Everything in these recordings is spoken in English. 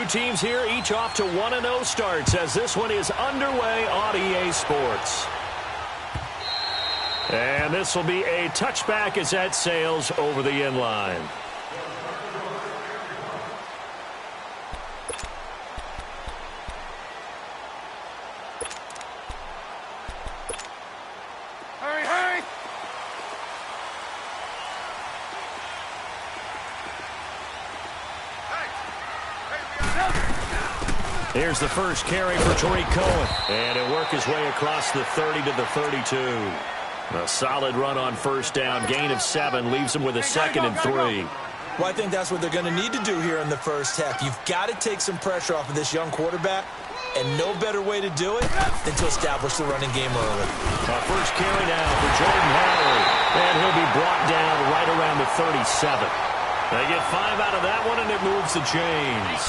two teams here, each off to 1-0 starts as this one is underway on EA Sports. And this will be a touchback as that sails over the inline. Here's the first carry for Tariq Cohen. And he'll work his way across the 30 to the 32. A solid run on first down. Gain of 7 leaves him with a 2nd and 3. Well, I think that's what they're going to need to do here in the first half. You've got to take some pressure off of this young quarterback, and no better way to do it than to establish the running game early. First carry now for Jordan Howard. And he'll be brought down right around the 37. They get 5 out of that one, and it moves the chains.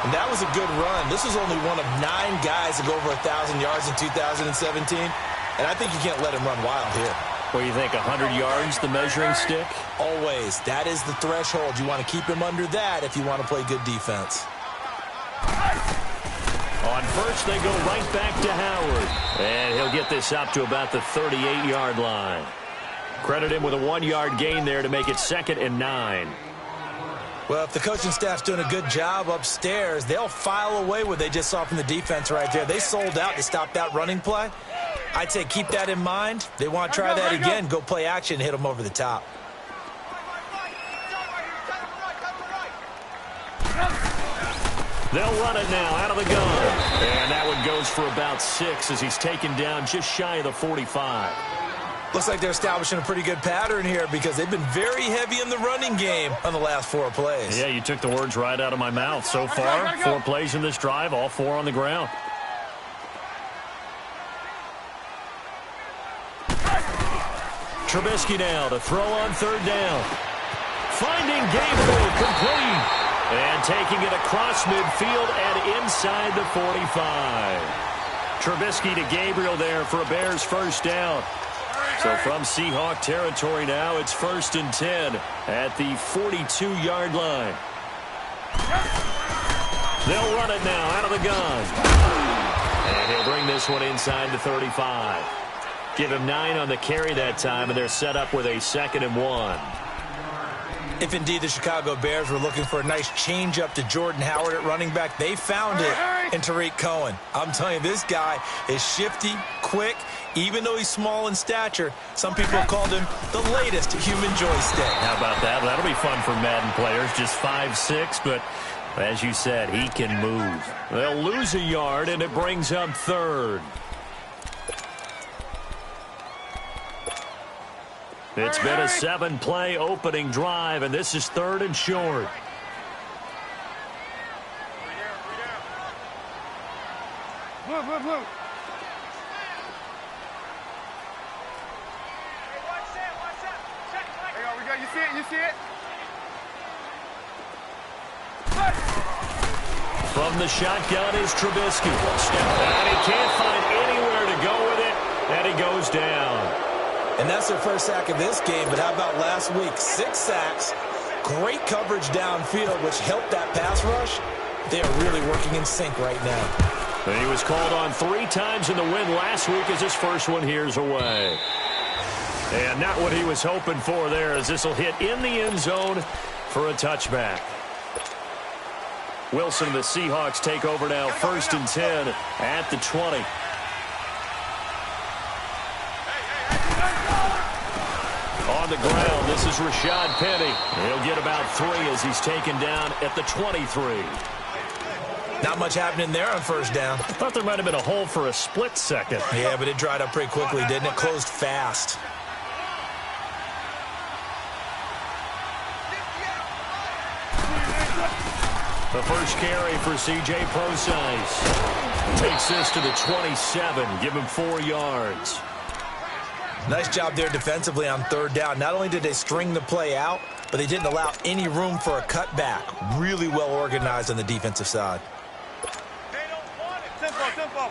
And that was a good run. This was only one of 9 guys to go over 1,000 yards in 2017. And I think you can't let him run wild here. What do you think, 100 yards, the measuring stick? Always. That is the threshold. You want to keep him under that if you want to play good defense. On first, they go right back to Howard. And he'll get this up to about the 38-yard line. Credit him with a 1-yard gain there to make it 2nd and 9. Well, if the coaching staff's doing a good job upstairs, they'll file away what they just saw from the defense right there. They sold out to stop that running play. I'd say keep that in mind. They want to try that again. Go play action, hit them over the top. They'll run it now out of the gun. And that one goes for about 6 as he's taken down just shy of the 45. Looks like they're establishing a pretty good pattern here because they've been very heavy in the running game on the last 4 plays. Yeah, you took the words right out of my mouth. So far, 4 plays in this drive, all 4 on the ground. Trubisky now to throw on 3rd down. Finding Gabriel complete. And taking it across midfield and inside the 45. Trubisky to Gabriel there for a Bears first down. So from Seahawk territory now, it's 1st and 10 at the 42-yard line. They'll run it now out of the gun. And he'll bring this one inside the 35. Give him 9 on the carry that time, and they're set up with a 2nd and 1. If indeed the Chicago Bears were looking for a nice change-up to Jordan Howard at running back, they found it in Tariq Cohen. I'm telling you, this guy is shifty, quick. Even though he's small in stature, some people have called him the latest human joystick. How about that? That'll be fun for Madden players. Just 5'6", but as you said, he can move. They'll lose a yard, and it brings up 3rd. It's been a 7-play opening drive, and this is 3rd and short. Blue. You see it? From the shotgun is Trubisky. And he can't find anywhere to go with it, and he goes down. And that's their first sack of this game, but how about last week? 6 sacks, great coverage downfield, which helped that pass rush. They are really working in sync right now. And he was called on 3 times in the win last week as his first one here's away. And not what he was hoping for there, as this will hit in the end zone for a touchback. Wilson and the Seahawks take over now, 1st and 10 at the 20. On the ground, this is Rashad Penny. He'll get about 3 as he's taken down at the 23. Not much happening there on first down. I thought there might have been a hole for a split second. Yeah, but it dried up pretty quickly, didn't it? Closed fast. The first carry for C.J. Prosise. Takes this to the 27. Give him 4 yards. Nice job there defensively on 3rd down. Not only did they string the play out, but they didn't allow any room for a cutback. Really well organized on the defensive side. They don't want it. Tempo.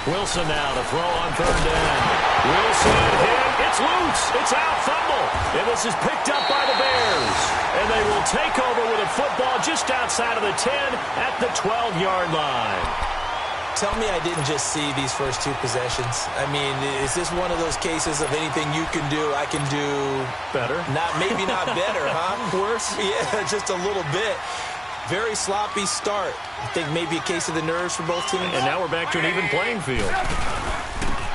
Wilson now to throw on third down. Wilson hit. It's loose. It's out. Fumble. And this is picked up by the Bears. And they will take over with a football just outside of the 10 at the 12-yard line. Tell me I didn't just see these first two possessions. I mean, is this one of those cases of anything you can do, I can do better? Maybe not better, huh? Worse? Yeah, just a little bit. Very sloppy start. I think maybe a case of the nerves for both teams. And now we're back to an even playing field.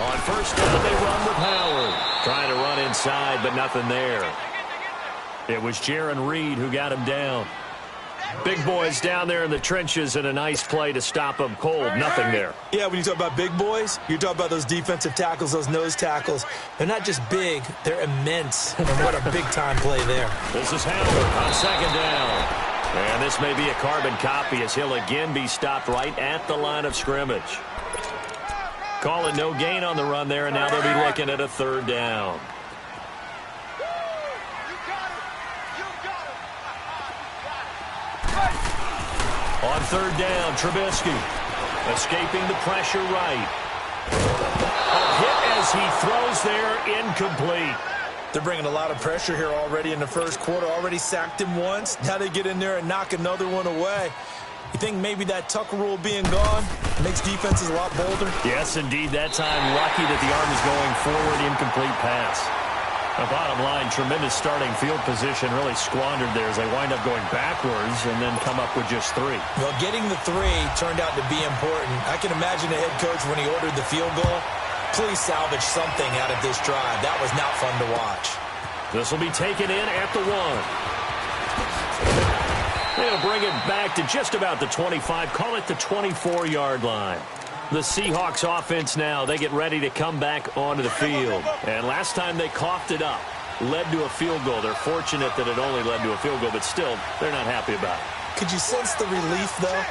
On first down, they run with Howard. Trying to run inside, but nothing there. It was Jaron Reed who got him down. Big boys down there in the trenches, and a nice play to stop them cold. Nothing there. Yeah, when you talk about big boys, you talk about those defensive tackles, those nose tackles. They're not just big, they're immense. And what a big-time play there. This is Howard on second down. And this may be a carbon copy as he'll again be stopped right at the line of scrimmage. Calling no gain on the run there, and now they'll be looking at a third down. On third down, Trubisky escaping the pressure right. A hit as he throws there, incomplete. They're bringing a lot of pressure here already in the first quarter. Already sacked him once. Now they get in there and knock another one away. You think maybe that Tucker rule being gone makes defenses a lot bolder? Yes, indeed. That time, lucky that the arm is going forward, incomplete pass. The bottom line, tremendous starting field position, really squandered there as they wind up going backwards and then come up with just 3. Well, getting the 3 turned out to be important. I can imagine the head coach when he ordered the field goal. Please salvage something out of this drive. That was not fun to watch. This will be taken in at the 1. They'll bring it back to just about the 25. Call it the 24-yard line. The Seahawks offense now, they get ready to come back onto the field. And last time they coughed it up, led to a field goal. They're fortunate that it only led to a field goal, but still, they're not happy about it. Could you sense the relief, though,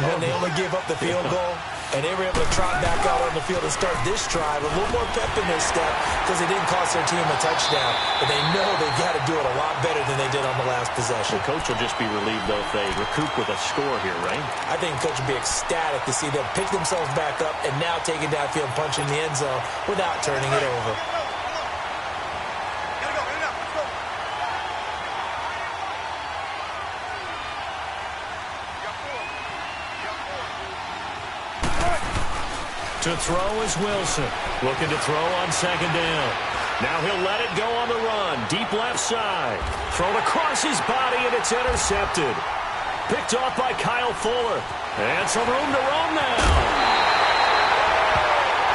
when they only gave up the field goal? And they were able to trot back out on the field and start this drive a little more pep in their step because they didn't cost their team a touchdown. But they know they've got to do it a lot better than they did on the last possession. The coach will just be relieved, though, if they recoup with a score here, right? I think the coach will be ecstatic to see them pick themselves back up and now take it downfield, punch in the end zone without turning it over. To throw is Wilson. Looking to throw on second down. Now he'll let it go on the run. Deep left side. Thrown across his body, and it's intercepted. Picked off by Kyle Fuller. And some room to roam now.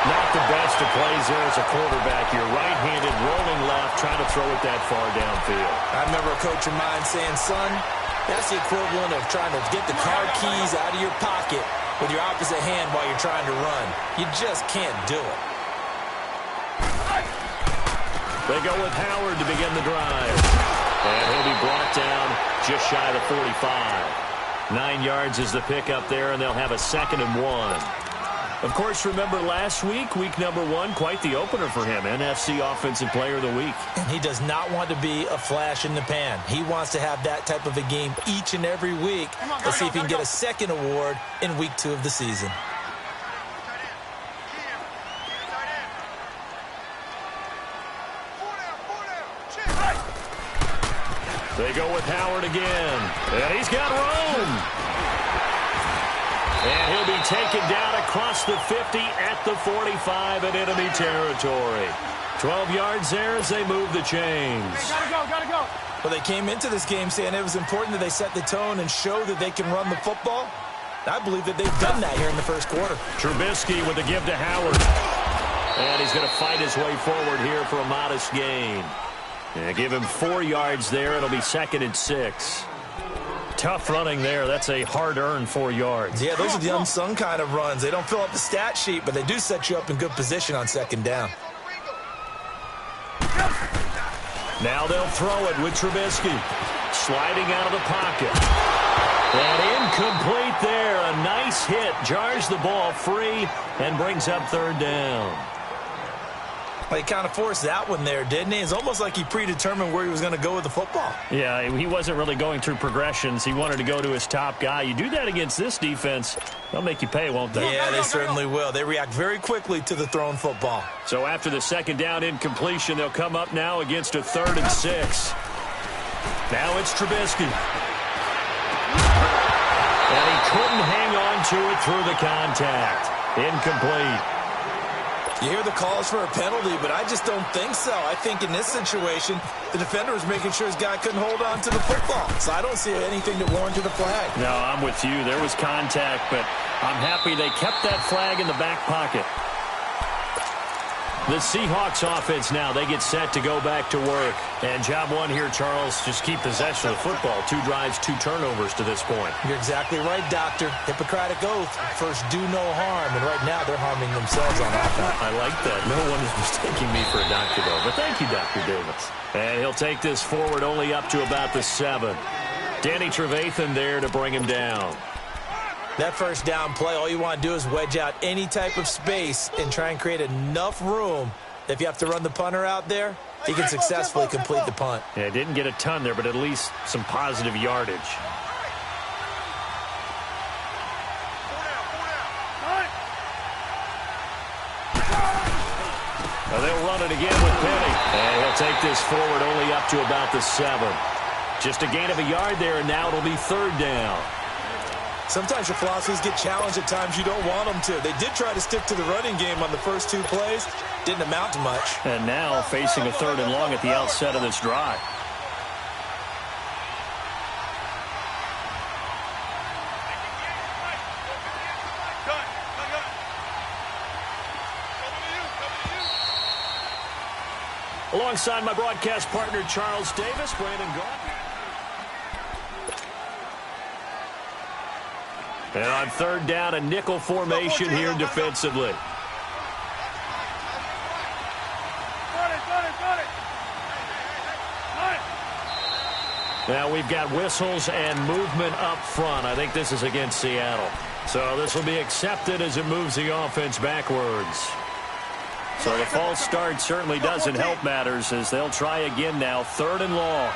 Not the best of plays there as a quarterback. You're right-handed, rolling left, trying to throw it that far downfield. I remember a coach of mine saying, son, that's the equivalent of trying to get the car keys out of your pocket with your opposite hand while you're trying to run. You just can't do it. They go with Howard to begin the drive. And he'll be brought down just shy of the 45. 9 yards is the pickup there, and they'll have a 2nd and 1. Of course, remember last week, week number 1, quite the opener for him. NFC Offensive Player of the Week. And he does not want to be a flash in the pan. He wants to have that type of a game each and every week. Let's see if he can get a 2nd award in week 2 of the season. They go with Howard again. And he's got room. And he'll be taken down across the 50 at the 45 in enemy territory. 12 yards there as they move the chains. Hey, gotta go. Well, they came into this game saying it was important that they set the tone and show that they can run the football. I believe that they've done that here in the first quarter. Trubisky with the give to Howard. And he's going to fight his way forward here for a modest gain. And give him 4 yards there. It'll be 2nd and 6. Tough running there. That's a hard-earned 4 yards. Yeah, those are the unsung kind of runs. They don't fill up the stat sheet, but they do set you up in good position on 2nd down. Now they'll throw it with Trubisky. Sliding out of the pocket. And incomplete there. A nice hit. Jars the ball free and brings up 3rd down. Well, he kind of forced that one there, didn't he? It's almost like he predetermined where he was going to go with the football. Yeah, he wasn't really going through progressions. He wanted to go to his top guy. You do that against this defense, they'll make you pay, won't they? Yeah, they certainly will. They react very quickly to the thrown football. So after the second down incompletion, they'll come up now against a 3rd and 6. Now it's Trubisky. And he couldn't hang on to it through the contact. Incomplete. You hear the calls for a penalty, but I just don't think so. I think in this situation, the defender was making sure his guy couldn't hold on to the football. So I don't see anything that warranted a flag. No, I'm with you. There was contact, but I'm happy they kept that flag in the back pocket. The Seahawks offense now, they get set to go back to work. And job one here, Charles, just keep possession of the football. 2 drives, 2 turnovers to this point. You're exactly right, Doctor. Hippocratic oath. First, do no harm. And right now, they're harming themselves on offense. I like that. No one is mistaking me for a doctor, though. But thank you, Dr. Davis. And he'll take this forward only up to about the 7. Danny Trevathan there to bring him down. That first down play, all you want to do is wedge out any type of space and try and create enough room. If you have to run the punter out there, he can successfully complete the punt. Yeah, didn't get a ton there, but at least some positive yardage. Well, they'll run it again with Penny. And he'll take this forward only up to about the 7. Just a gain of a yard there, and now it'll be 3rd down. Sometimes your philosophies get challenged at times you don't want them to. They did try to stick to the running game on the first 2 plays. Didn't amount to much. And now facing a 3rd and long at the outset of this drive. Alongside my broadcast partner, Charles Davis, Brandon Gardner. And on 3rd down, a nickel formation here defensively. Now we've got whistles and movement up front. I think this is against Seattle. So this will be accepted as it moves the offense backwards. So the false start certainly doesn't help matters as they'll try again now. 3rd and long.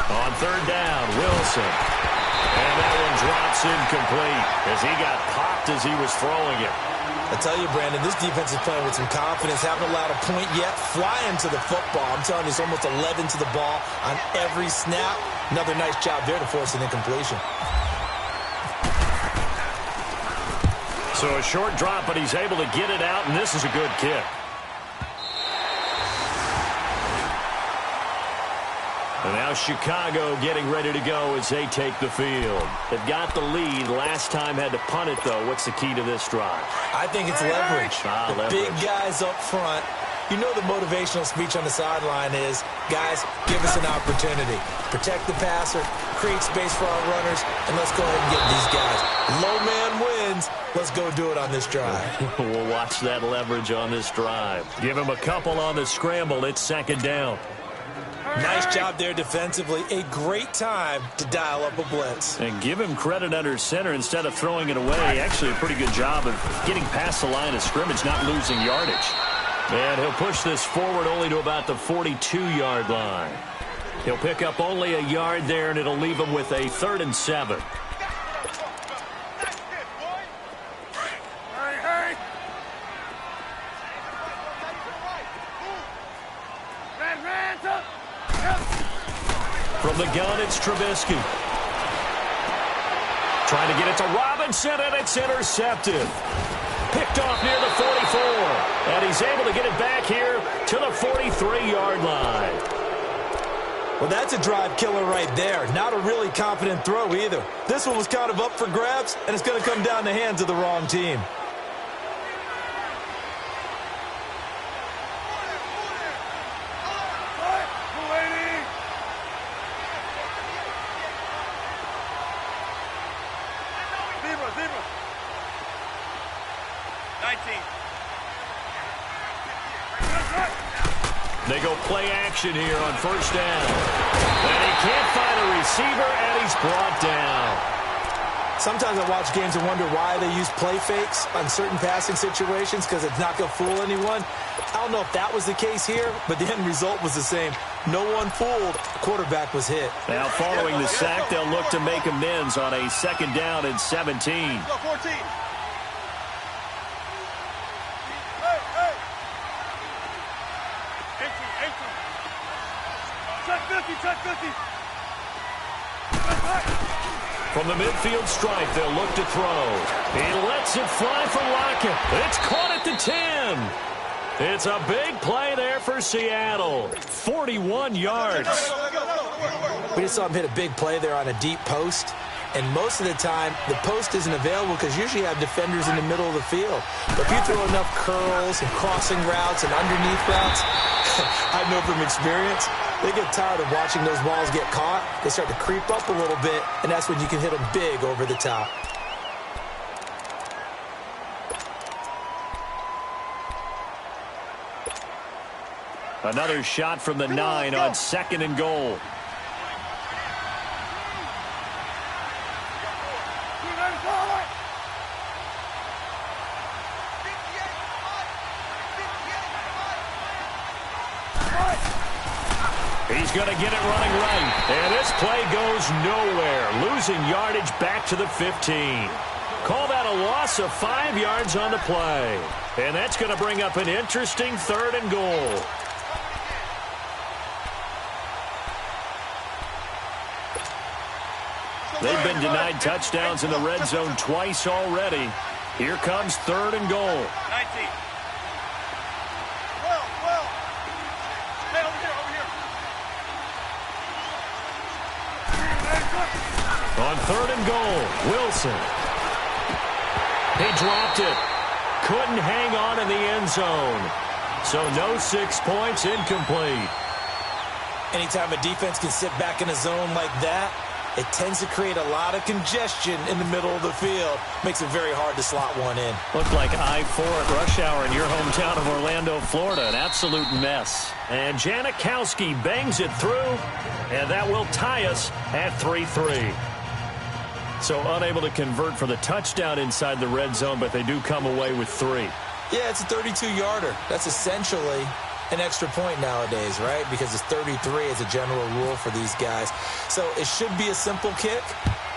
On 3rd down, Wilson. And that one drops incomplete as he got popped as he was throwing it. I tell you, Brandon, this defense is playing with some confidence. Haven't allowed a point yet. Flying to the football. I'm telling you, it's almost 11 to the ball on every snap. Another nice job there to force an incompletion. So a short drop, but he's able to get it out, and this is a good kick. And now Chicago getting ready to go as they take the field. They've got the lead. Last time had to punt it, though. What's the key to this drive? I think it's leverage. Leverage. Big guys up front. You know the motivational speech on the sideline is, guys, give us an opportunity. Protect the passer, create space for our runners, and let's go ahead and get these guys. Low man wins. Let's go do it on this drive. We'll watch that leverage on this drive. Give him a couple on the scramble. It's 2nd down. Nice job there defensively. A great time to dial up a blitz. And give him credit under center instead of throwing it away. Actually, a pretty good job of getting past the line of scrimmage, not losing yardage. And he'll push this forward only to about the 42-yard line. He'll pick up only a yard there, and it'll leave him with a 3rd and 7. From the gun, it's Trubisky. Trying to get it to Robinson, and it's intercepted. Picked off near the 44. And he's able to get it back here to the 43-yard line. Well, that's a drive killer right there. Not a really confident throw either. This one was kind of up for grabs, and it's going to come down the hands of the wrong team. They go play action here on 1st down. And he can't find a receiver, and he's brought down. Sometimes I watch games and wonder why they use play fakes on certain passing situations because it's not going to fool anyone. I don't know if that was the case here, but the end result was the same. No one fooled. The quarterback was hit. Now following the sack, they'll look to make amends on a 2nd down and 17. Go 14. Check 50. From the midfield stripe, they'll look to throw. He lets it fly for Lockett. It's caught at the 10. It's a big play there for Seattle. 41 yards. We just saw him hit a big play there on a deep post. And most of the time, the post isn't available because usually you have defenders in the middle of the field. But if you throw enough curls and crossing routes and underneath routes, I know from experience, they get tired of watching those balls get caught. They start to creep up a little bit, and that's when you can hit them big over the top. Another shot from the 9 on 2nd and goal. He's going to get it running right. And this play goes nowhere. Losing yardage back to the 15. Call that a loss of 5 yards on the play. And that's going to bring up an interesting 3rd and goal. They've been denied touchdowns in the red zone twice already. Here comes 3rd and goal. 19. Hey, over here. On 3rd and goal, Wilson. He dropped it. Couldn't hang on in the end zone. So no 6 points, incomplete. Anytime a defense can sit back in a zone like that, it tends to create a lot of congestion in the middle of the field. Makes it very hard to slot one in. Looked like I-4 at rush hour in your hometown of Orlando, Florida. An absolute mess. And Janikowski bangs it through, and that will tie us at 3-3. So unable to convert for the touchdown inside the red zone, but they do come away with 3. Yeah, it's a 32-yarder. That's essentially an extra point nowadays, right? Because it's 33 as a general rule for these guys. So it should be a simple kick.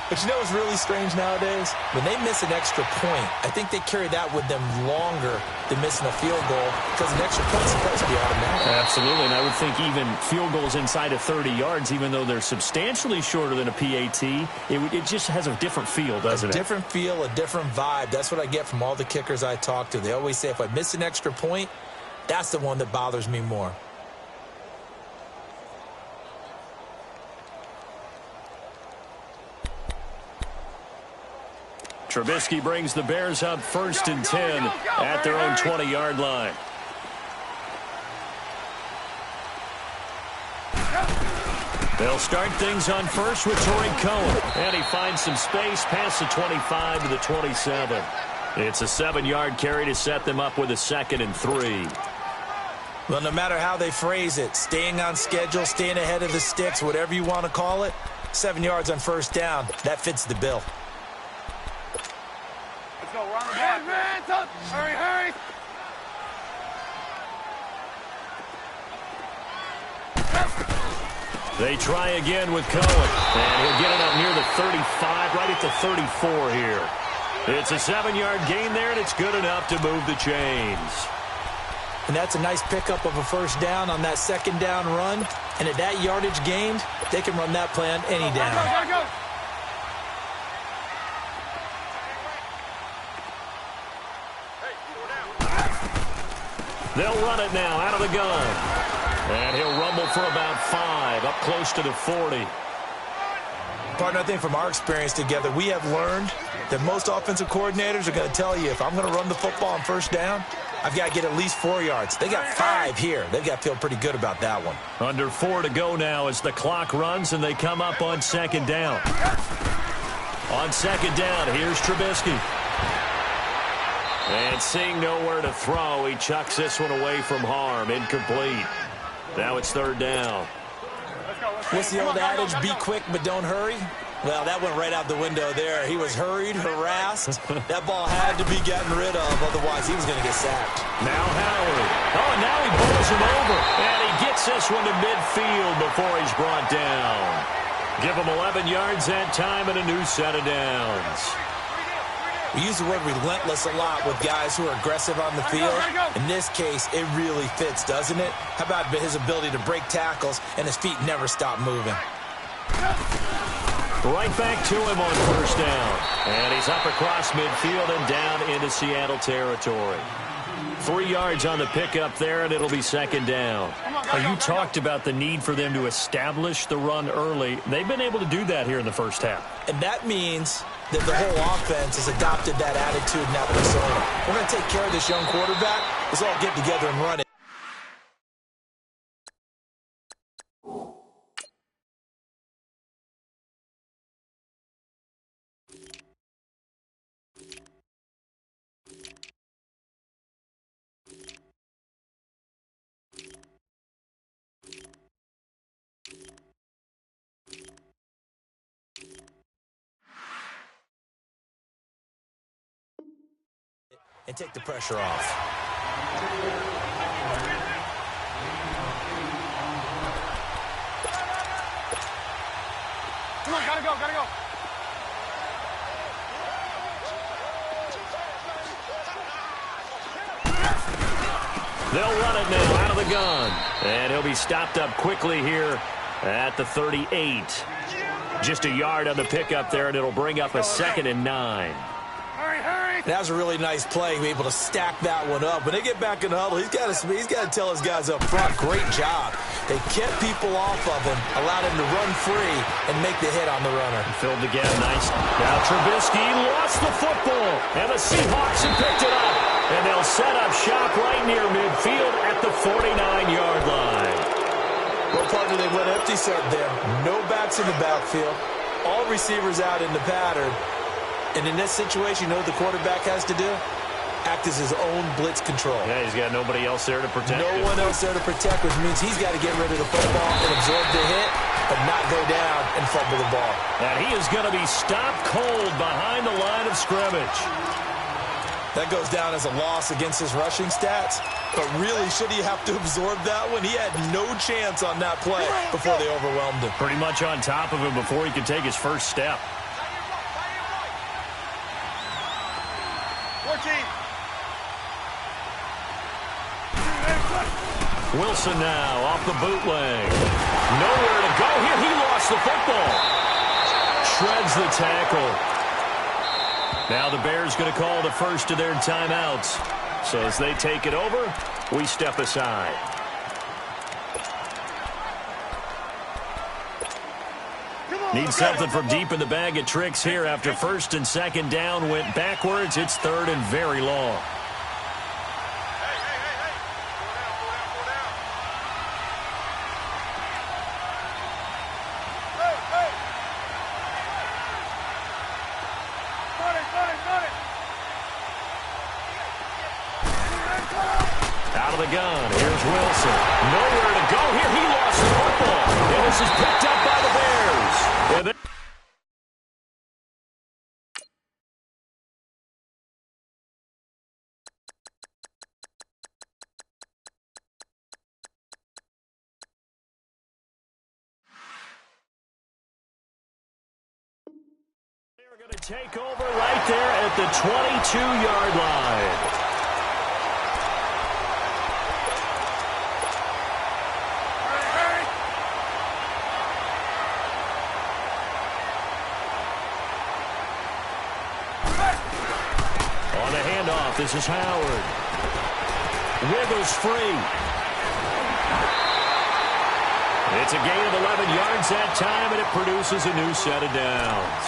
But you know what's really strange nowadays? When they miss an extra point, I think they carry that with them longer than missing a field goal because an extra point is supposed to be automatic. Absolutely, and I would think even field goals inside of 30 yards, even though they're substantially shorter than a PAT, it just has a different feel, doesn't it? A different feel, a different vibe. That's what I get from all the kickers I talk to. They always say if I miss an extra point, that's the one that bothers me more. Trubisky brings the Bears up 1st and 10 at their own 20-yard line. They'll start things on first with Tariq Cohen. And he finds some space past the 25 to the 27. It's a 7-yard carry to set them up with a 2nd and 3. Well, no matter how they phrase it, staying on schedule, staying ahead of the sticks, whatever you want to call it, 7 yards on 1st down, that fits the bill. Let's go. We're on the block. Hurry. They try again with Cohen. And he'll get it up near the 35, right at the 34 here. It's a 7-yard gain there, and it's good enough to move the chains. And that's a nice pickup of a 1st down on that 2nd down run. And at that yardage gained, they can run that play on any down. Go. They'll run it now out of the gun. And he'll rumble for about 5, up close to the 40. Partner, I think from our experience together, we have learned that most offensive coordinators are going to tell you, if I'm going to run the football on 1st down, I've got to get at least 4 yards. They got 5 here. They've got to feel pretty good about that one. Under 4 to go now as the clock runs, and they come up on 2nd down. On 2nd down, here's Trubisky. And seeing nowhere to throw, he chucks this one away from harm. Incomplete. Now it's 3rd down. What's the old adage? Be quick, but don't hurry. Well, that went right out the window there. He was hurried, harassed. That ball had to be gotten rid of, otherwise he was going to get sacked. Now Howard. Oh, and now he bowls him over. And he gets this one to midfield before he's brought down. Give him 11 yards that time and a new set of downs. We use the word relentless a lot with guys who are aggressive on the field. In this case, it really fits, doesn't it? How about his ability to break tackles and his feet never stop moving? Right back to him on first down. And he's up across midfield and down into Seattle territory. 3 yards on the pickup there, and it'll be second down. You talked about the need for them to establish the run early. They've been able to do that here in the first half. And that means that the whole offense has adopted that attitude and that persona. We're going to take care of this young quarterback. Let's all get together and run it. And take the pressure off. Come on, gotta go, gotta go. They'll run it now out of the gun. And he'll be stopped up quickly here at the 38. Just a yard on the pickup there, and it'll bring up a 2nd and 9. That was a really nice play, be able to stack that one up. When they get back in the huddle, he's got to tell his guys up front, great job. They kept people off of him, allowed him to run free and make the hit on the runner. Filled again, nice. Now Trubisky lost the football, and the Seahawks have picked it up. And they'll set up shop right near midfield at the 49-yard line. Well, partner, they went empty set there. No backs in the backfield. All receivers out in the pattern. And in this situation, you know what the quarterback has to do? Act as his own blitz control. Yeah, he's got nobody else there to protect him. No one else there to protect, which means he's got to get rid of the football and absorb the hit, but not go down and fumble the ball. And he is going to be stopped cold behind the line of scrimmage. That goes down as a loss against his rushing stats. But really, should he have to absorb that one? He had no chance on that play before they overwhelmed him. Pretty much on top of him before he could take his first step. 14. Wilson now off the bootleg. Nowhere to go here. He lost the football. Shreds the tackle. Now the Bears going to call the first of their timeouts. So as they take it over, we step aside. Need something from deep in the bag of tricks here after first and second down went backwards. It's third and very long. Out of the gun. Here's Wilson. Nowhere to go here. He lost the football. And this is picked up by the Bears. And they're going to take over right there at the 22-yard line. This is Howard. Wiggles free. It's a gain of 11 yards that time, and it produces a new set of downs.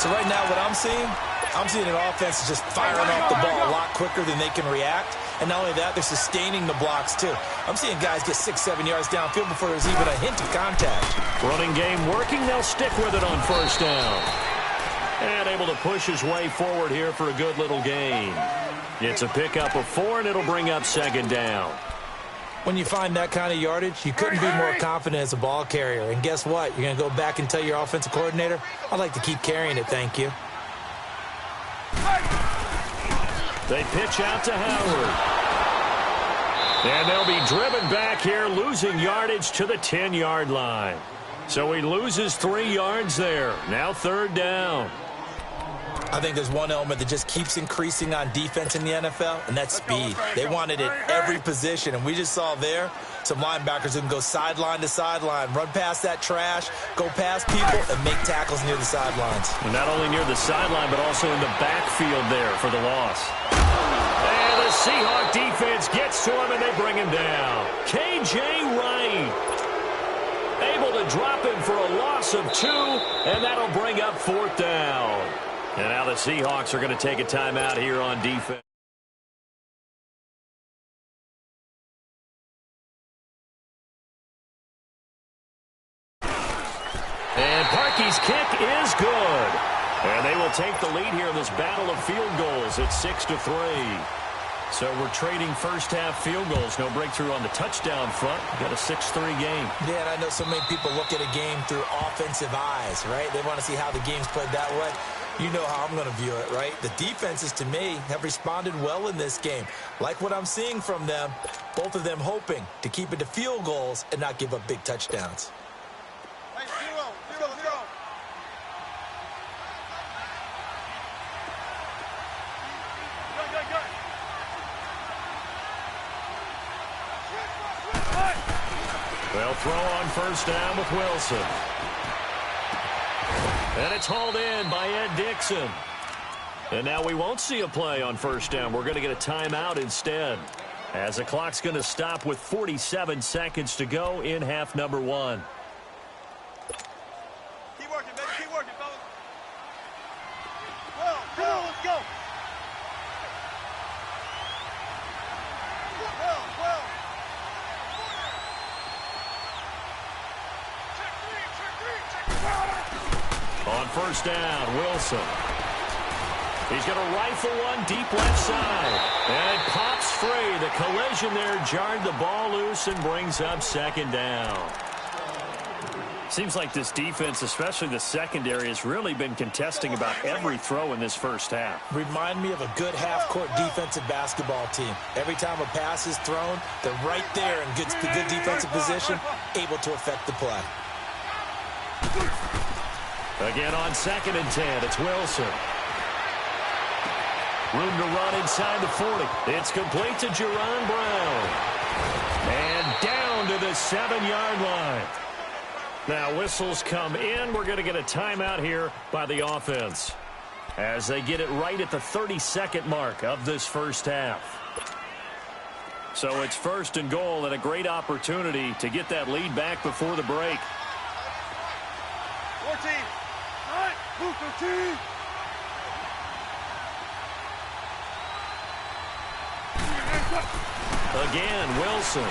So right now what I'm seeing an offense just firing off the ball a lot quicker than they can react. And not only that, they're sustaining the blocks too. I'm seeing guys get 6-7 yards downfield before there's even a hint of contact. Running game working. They'll stick with it on first down. And able to push his way forward here for a good little gain. It's a pickup of 4, and it'll bring up second down. When you find that kind of yardage, you couldn't be more confident as a ball carrier. And guess what? You're going to go back and tell your offensive coordinator, I'd like to keep carrying it, thank you. They pitch out to Howard. And they'll be driven back here, losing yardage to the 10-yard line. So he loses 3 yards there. Now 3rd down. I think there's one element that just keeps increasing on defense in the NFL, and that's speed. They want it at every position, and we just saw there some linebackers who can go sideline to sideline, run past that trash, go past people, and make tackles near the sidelines. And not only near the sideline, but also in the backfield there for the loss. And the Seahawk defense gets to him, and they bring him down. K.J. Wright able to drop him for a loss of 2, and that'll bring up 4th down. And now the Seahawks are going to take a timeout here on defense. And Parkey's kick is good. And they will take the lead here in this battle of field goals at 6-3. So we're trading first-half field goals. No breakthrough on the touchdown front. We've got a 6-3 game. Yeah, and I know so many people look at a game through offensive eyes, right? They want to see how the game's played that way. You know how I'm going to view it, right? The defenses, to me, have responded well in this game. Like what I'm seeing from them, both of them hoping to keep it to field goals and not give up big touchdowns. Hey, 0, 0, 0. They'll throw on first down with Wilson. And it's hauled in by Ed Dixon. And now we won't see a play on first down. We're going to get a timeout instead, as the clock's going to stop with 47 seconds to go in half number 1. Keep working, baby. Keep working, fellas. Well, come on, let's go. Well. On first down, Wilson. He's going to rifle one deep left side. And it pops free. The collision there jarred the ball loose and brings up 2nd down. Seems like this defense, especially the secondary, has really been contesting about every throw in this first half. Remind me of a good half-court defensive basketball team. Every time a pass is thrown, they're right there in good defensive position, able to affect the play. Again on 2nd and 10, it's Wilson. Room to run inside the 40. It's complete to Jerron Brown. And down to the 7-yard line. Now whistles come in. We're going to get a timeout here by the offense, as they get it right at the 32nd mark of this first half. So it's 1st and goal, and a great opportunity to get that lead back before the break. 14. All right, move 13. Again, Wilson.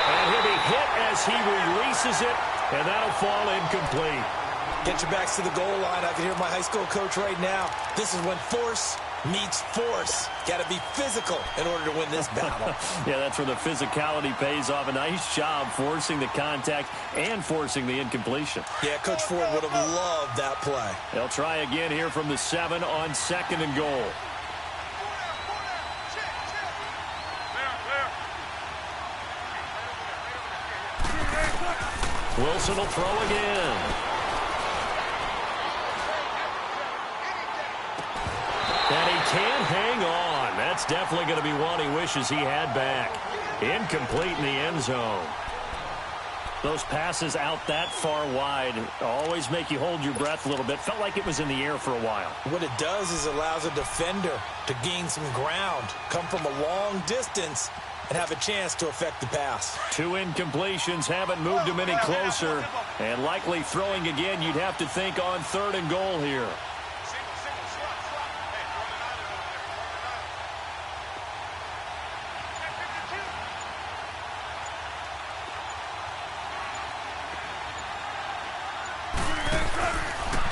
And he'll be hit as he releases it, and that'll fall incomplete. Get your backs to the goal line. I can hear my high school coach right now. This is when force meets force. Got to be physical in order to win this battle. Yeah, that's where the physicality pays off. A nice job forcing the contact and forcing the incompletion. Yeah, Coach Ford would have loved that play. They'll try again here from the 7 on 2nd and goal. Wilson will throw again. And he can't hang on. That's definitely going to be one he wishes he had back. Incomplete in the end zone. Those passes out that far wide always make you hold your breath a little bit. Felt like it was in the air for a while. What it does is allows a defender to gain some ground, come from a long distance, and have a chance to affect the pass. 2 incompletions haven't moved him any closer. And likely throwing again, you'd have to think on 3rd and goal here.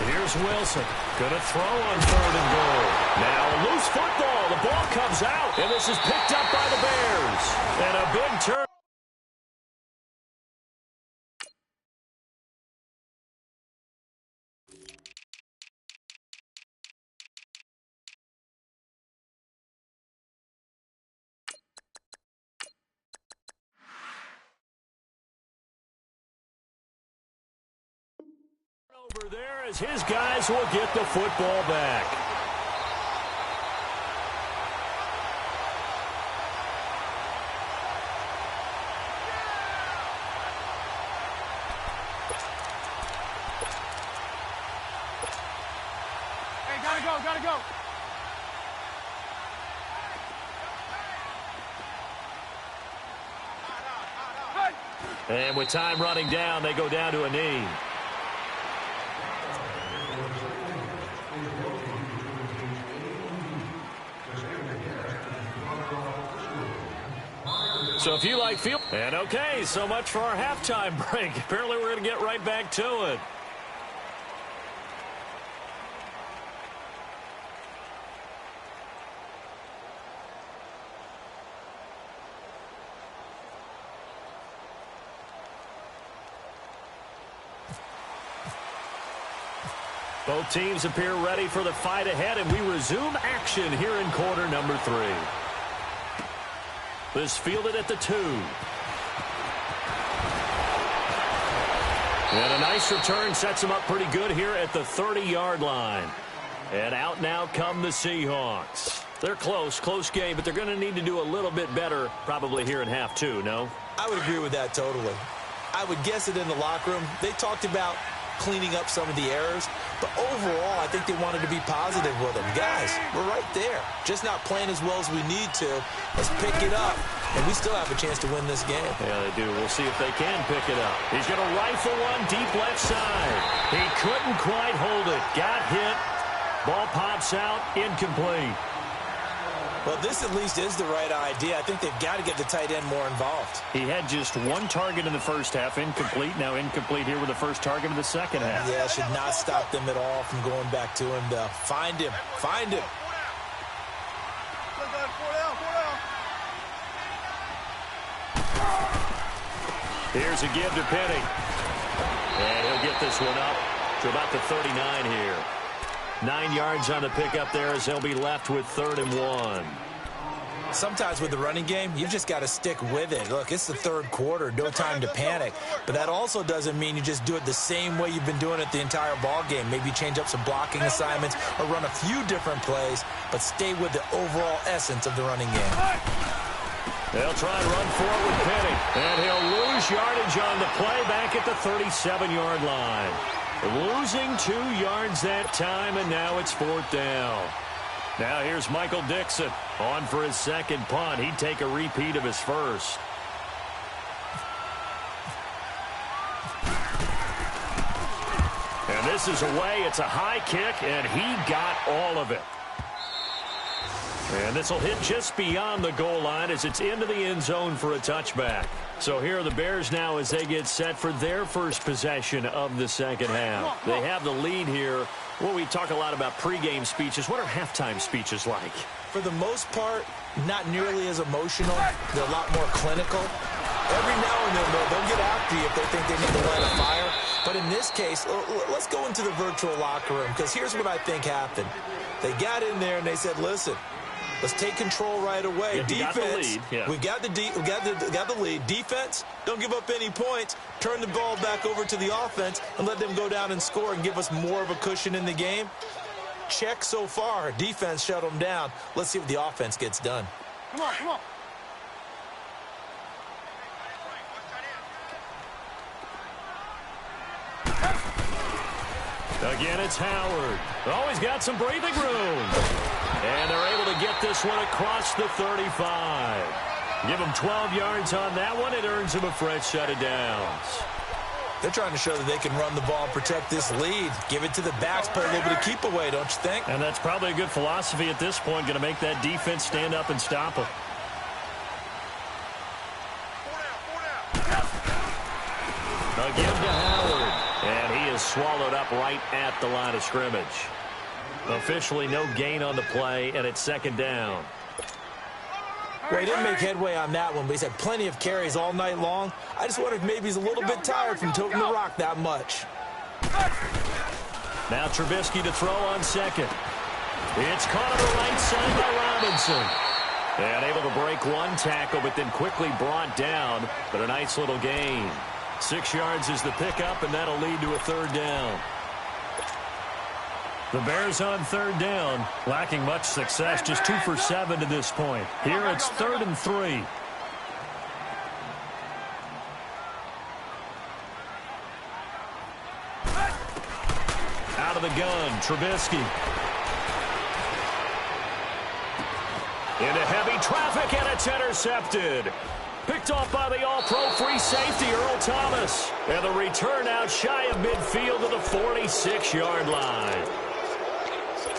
Here Here's Wilson. Gonna throw on 3rd and goal. Now a loose football. The ball comes out, and this is picked up by the Bears. And a big turn. Over there as his guys will get the football back. Hey, gotta go, gotta go. And with time running down, they go down to a knee. So if you like field, and okay, so much for our halftime break. Apparently we're going to get right back to it. Both teams appear ready for the fight ahead, and we resume action here in quarter number 3. This fielded at the 2. And a nice return sets him up pretty good here at the 30-yard line. And out now come the Seahawks. They're close game, but they're going to need to do a little bit better probably here in half 2, no? I would agree with that totally. I would guess it in the locker room. They talked about cleaning up some of the errors, but overall, I think they wanted to be positive with them. Guys, we're right there. Just not playing as well as we need to. Let's pick it up, and we still have a chance to win this game. Yeah, they do. We'll see if they can pick it up. He's going to rifle one deep left side. He couldn't quite hold it. Got hit. Ball pops out. Incomplete. Well, this at least is the right idea. I think they've got to get the tight end more involved. He had just one target in the first half, incomplete. Now incomplete here with the first target of the second half. Yeah, should not stop them at all from going back to him, though. Find him. Find him. Here's a give to Penny. And he'll get this one up to about the 39 here. 9 yards on the pickup there as they'll be left with 3rd and 1. Sometimes with the running game, you've just got to stick with it. Look, it's the 3rd quarter, no time to panic. But that also doesn't mean you just do it the same way you've been doing it the entire ball game. Maybe change up some blocking assignments or run a few different plays, but stay with the overall essence of the running game. They'll try and run forward with Penny. And he'll lose yardage on the play back at the 37-yard line. Losing 2 yards that time, and now it's 4th down. Now here's Michael Dixon on for his second punt. He'd take a repeat of his first. And this is away. It's a high kick, and he got all of it. And this will hit just beyond the goal line as it's into the end zone for a touchback. So here are the Bears now as they get set for their first possession of the second half. They have the lead here. Well, we talk a lot about pregame speeches. What are halftime speeches like? For the most part, not nearly as emotional. They're a lot more clinical. Every now and then, they'll get after you if they think they need to light a fire. But in this case, let's go into the virtual locker room, because here's what I think happened. They got in there and they said, listen, let's take control right away. Yeah, defense, we got the lead. Defense, don't give up any points. Turn the ball back over to the offense and let them go down and score and give us more of a cushion in the game. Check so far. Defense shut them down. Let's see what the offense gets done. Come on, come on. Again, it's Howard. Always got some breathing room. And they're able to get this one across the 35. Give them 12 yards on that one. It earns them a fresh set of downs. They're trying to show that they can run the ball and protect this lead. Give it to the backs, play a little bit of keep away, don't you think? And that's probably a good philosophy at this point, going to make that defense stand up and stop them. A give to Howard. And he is swallowed up right at the line of scrimmage. Officially no gain on the play, and it's second down. Well, he didn't make headway on that one, but he's had plenty of carries all night long. I just wonder if maybe he's a little bit tired from toting the rock that much. Now Trubisky to throw on second. It's caught on the right side by Robinson. And able to break one tackle, but then quickly brought down. But a nice little gain. 6 yards is the pickup, and that'll lead to a third down. The Bears on third down, lacking much success, just 2 for 7 to this point. Here it's 3rd and 3. Out of the gun, Trubisky. Into heavy traffic, and it's intercepted. Picked off by the all-pro free safety, Earl Thomas. And the return out shy of midfield to the 46-yard line.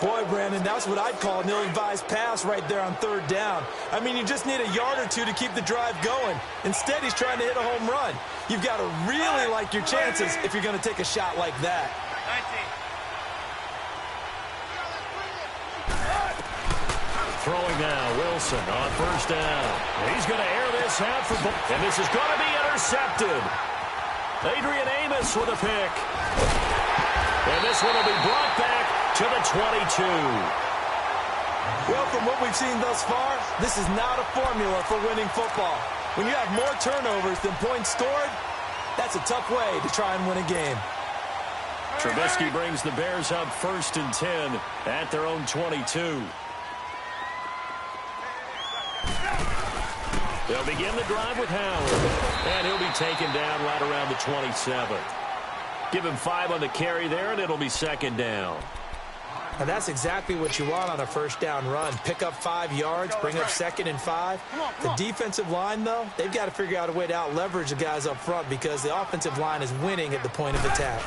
Boy, Brandon, that's what I'd call an ill-advised pass right there on third down. I mean, you just need a yard or two to keep the drive going. Instead, he's trying to hit a home run. You've got to really like your chances if you're going to take a shot like that. Throwing now, Wilson on first down. He's going to air this out for both. And this is going to be intercepted. Adrian Amos with a pick. And this one will be brought back to the 22. Well, from what we've seen thus far, this is not a formula for winning football. When you have more turnovers than points scored, that's a tough way to try and win a game. Trubisky brings the Bears up 1st and 10 at their own 22. They'll begin the drive with Howard, and he'll be taken down right around the 27. Give him 5 on the carry there, and it'll be second down. And that's exactly what you want on a first down run. Pick up 5 yards, bring up 2nd and 5. The defensive line, though, they've got to figure out a way to out-leverage the guys up front because the offensive line is winning at the point of attack.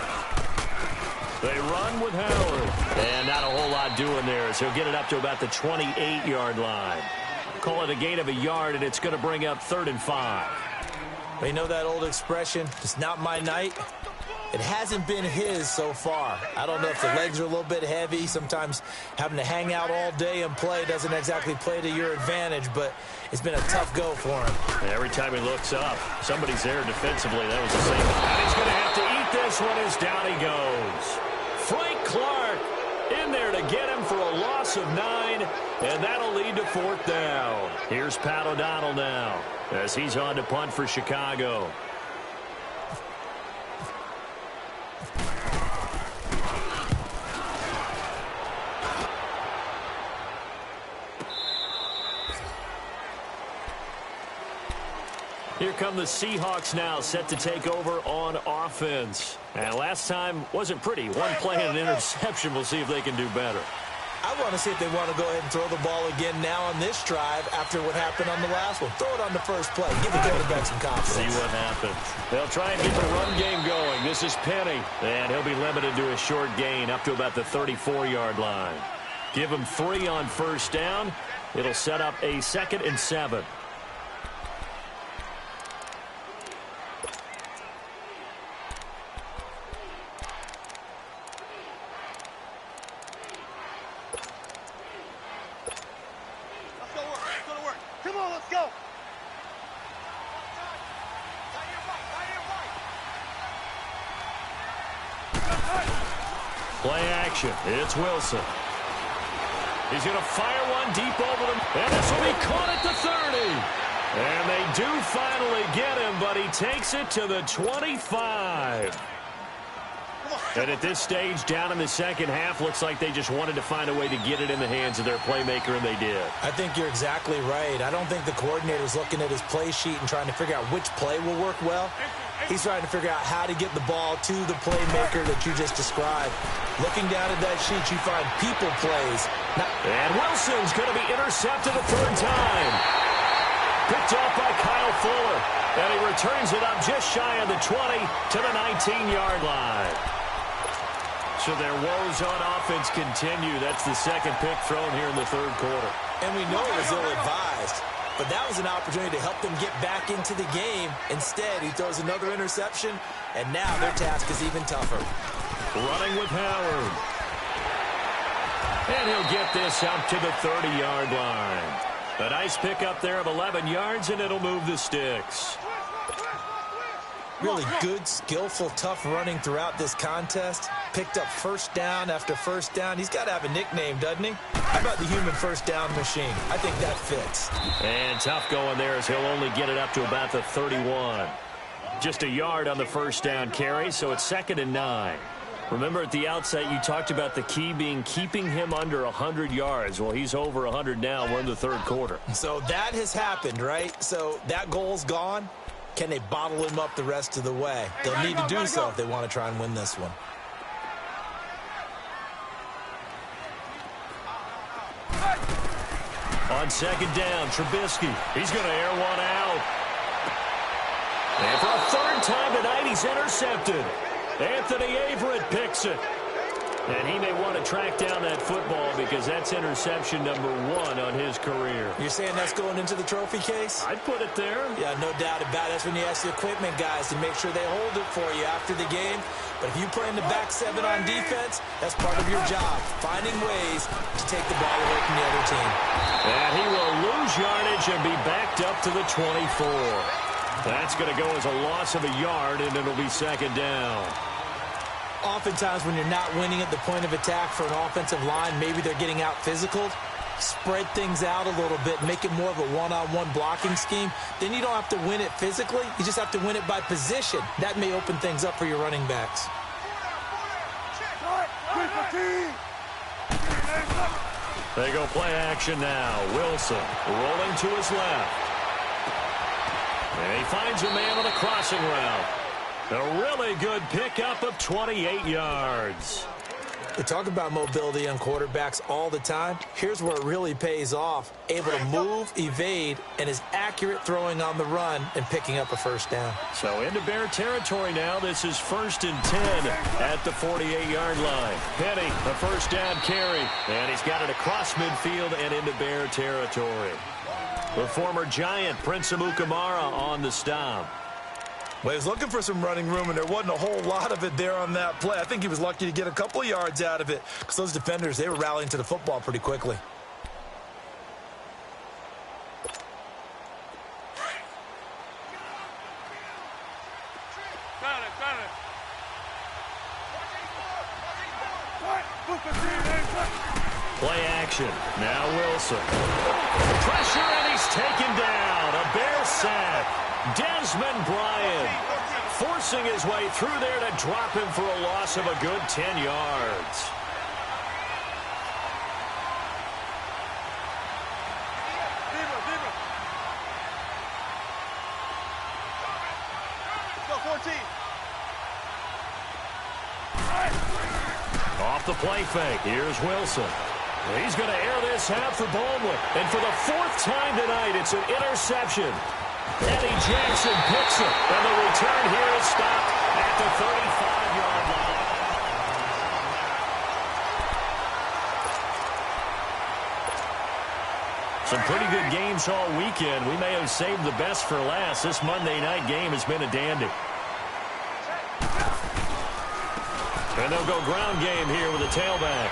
They run with Howard, and not a whole lot doing there as he'll get it up to about the 28-yard line. Call it a gain of a yard, and it's going to bring up 3rd and 5. You know that old expression, it's not my night? It hasn't been his so far. I don't know if the legs are a little bit heavy. Sometimes having to hang out all day and play doesn't exactly play to your advantage, but it's been a tough go for him. Every time he looks up, somebody's there defensively. That was the same. And he's going to have to eat this one as down he goes. Frank Clark in there to get him for a loss of 9, and that'll lead to 4th down. Here's Pat O'Donnell now as he's on to punt for Chicago. Here come the Seahawks now, set to take over on offense. And last time wasn't pretty. One play and an interception. We'll see if they can do better. I want to see if they want to go ahead and throw the ball again now on this drive after what happened on the last one. Throw it on the first play. Give the quarterback some confidence. See what happens. They'll try and get the run game going. This is Penny. And he'll be limited to a short gain up to about the 34-yard line. Give him 3 on first down. It'll set up a 2nd and 7. Play action. It's Wilson. He's going to fire one deep over them. And this will be caught at the 30. And they do finally get him, but he takes it to the 25. And at this stage, down in the second half, looks like they just wanted to find a way to get it in the hands of their playmaker, and they did. I think you're exactly right. I don't think the coordinator's looking at his play sheet and trying to figure out which play will work well. He's trying to figure out how to get the ball to the playmaker that you just described. Looking down at that sheet, you find people plays. And Wilson's going to be intercepted a 3rd time. Picked off by Kyle Fuller. And he returns it up just shy of the 20 to the 19-yard line. So their woes on offense continue. That's the 2nd pick thrown here in the 3rd quarter. And we know it was ill-advised. But that was an opportunity to help them get back into the game. Instead, he throws another interception, and now their task is even tougher. Running with Howard. And he'll get this up to the 30-yard line. A nice pickup there of 11 yards, and it'll move the sticks. Really good, skillful, tough running throughout this contest. Picked up first down after first down. He's got to have a nickname, doesn't he? How about the human first down machine? I think that fits. And tough going there as he'll only get it up to about the 31. Just a yard on the first down carry, so it's 2nd and 9. Remember at the outset you talked about the key being keeping him under 100 yards. Well, he's over 100 now. We're in the 3rd quarter. So that has happened, right? So that goal's gone. Can they bottle him up the rest of the way? They'll need to do so if they want to try and win this one. On 2nd down, Trubisky. He's going to air one out. And for a 3rd time tonight, he's intercepted. Anthony Averett picks it. And he may want to track down that football because that's interception number 1 on his career. You're saying that's going into the trophy case? I'd put it there. Yeah, no doubt about it. That's when you ask the equipment guys to make sure they hold it for you after the game. But if you play in the back 7 on defense, that's part of your job, finding ways to take the ball away from the other team. And he will lose yardage and be backed up to the 24. That's going to go as a loss of a yard, and it'll be 2nd down. Oftentimes when you're not winning at the point of attack for an offensive line, maybe they're getting out physical. Spread things out a little bit, make it more of a one-on-one blocking scheme. Then you don't have to win it physically. You just have to win it by position. That may open things up for your running backs. They go play action now. Wilson rolling to his left. And he finds a man on a crossing route. A really good pickup of 28 yards. We talk about mobility on quarterbacks all the time. Here's where it really pays off. Able to move, evade, and is accurate throwing on the run and picking up a first down. So into Bear territory now. This is 1st and 10 at the 48-yard line. Penny, a first down carry. And he's got it across midfield and into Bear territory. The former Giant, Prince Amukamara, on the stop. Well, he was looking for some running room, and there wasn't a whole lot of it there on that play. I think he was lucky to get a couple of yards out of it because those defenders, they were rallying to the football pretty quickly. Play action. Now Wilson. Pressure, and he's taken down. A Bear sack. Desmond Bryant forcing his way through there to drop him for a loss of a good 10 yards. Off the play fake. Here's Wilson. He's going to air this out for Baldwin. And for the 4th time tonight, it's an interception. Eddie Jackson picks it, and the return here is stopped at the 35-yard line. Some pretty good games all weekend. We may have saved the best for last. This Monday night game has been a dandy. And they'll go ground game here with a tailback.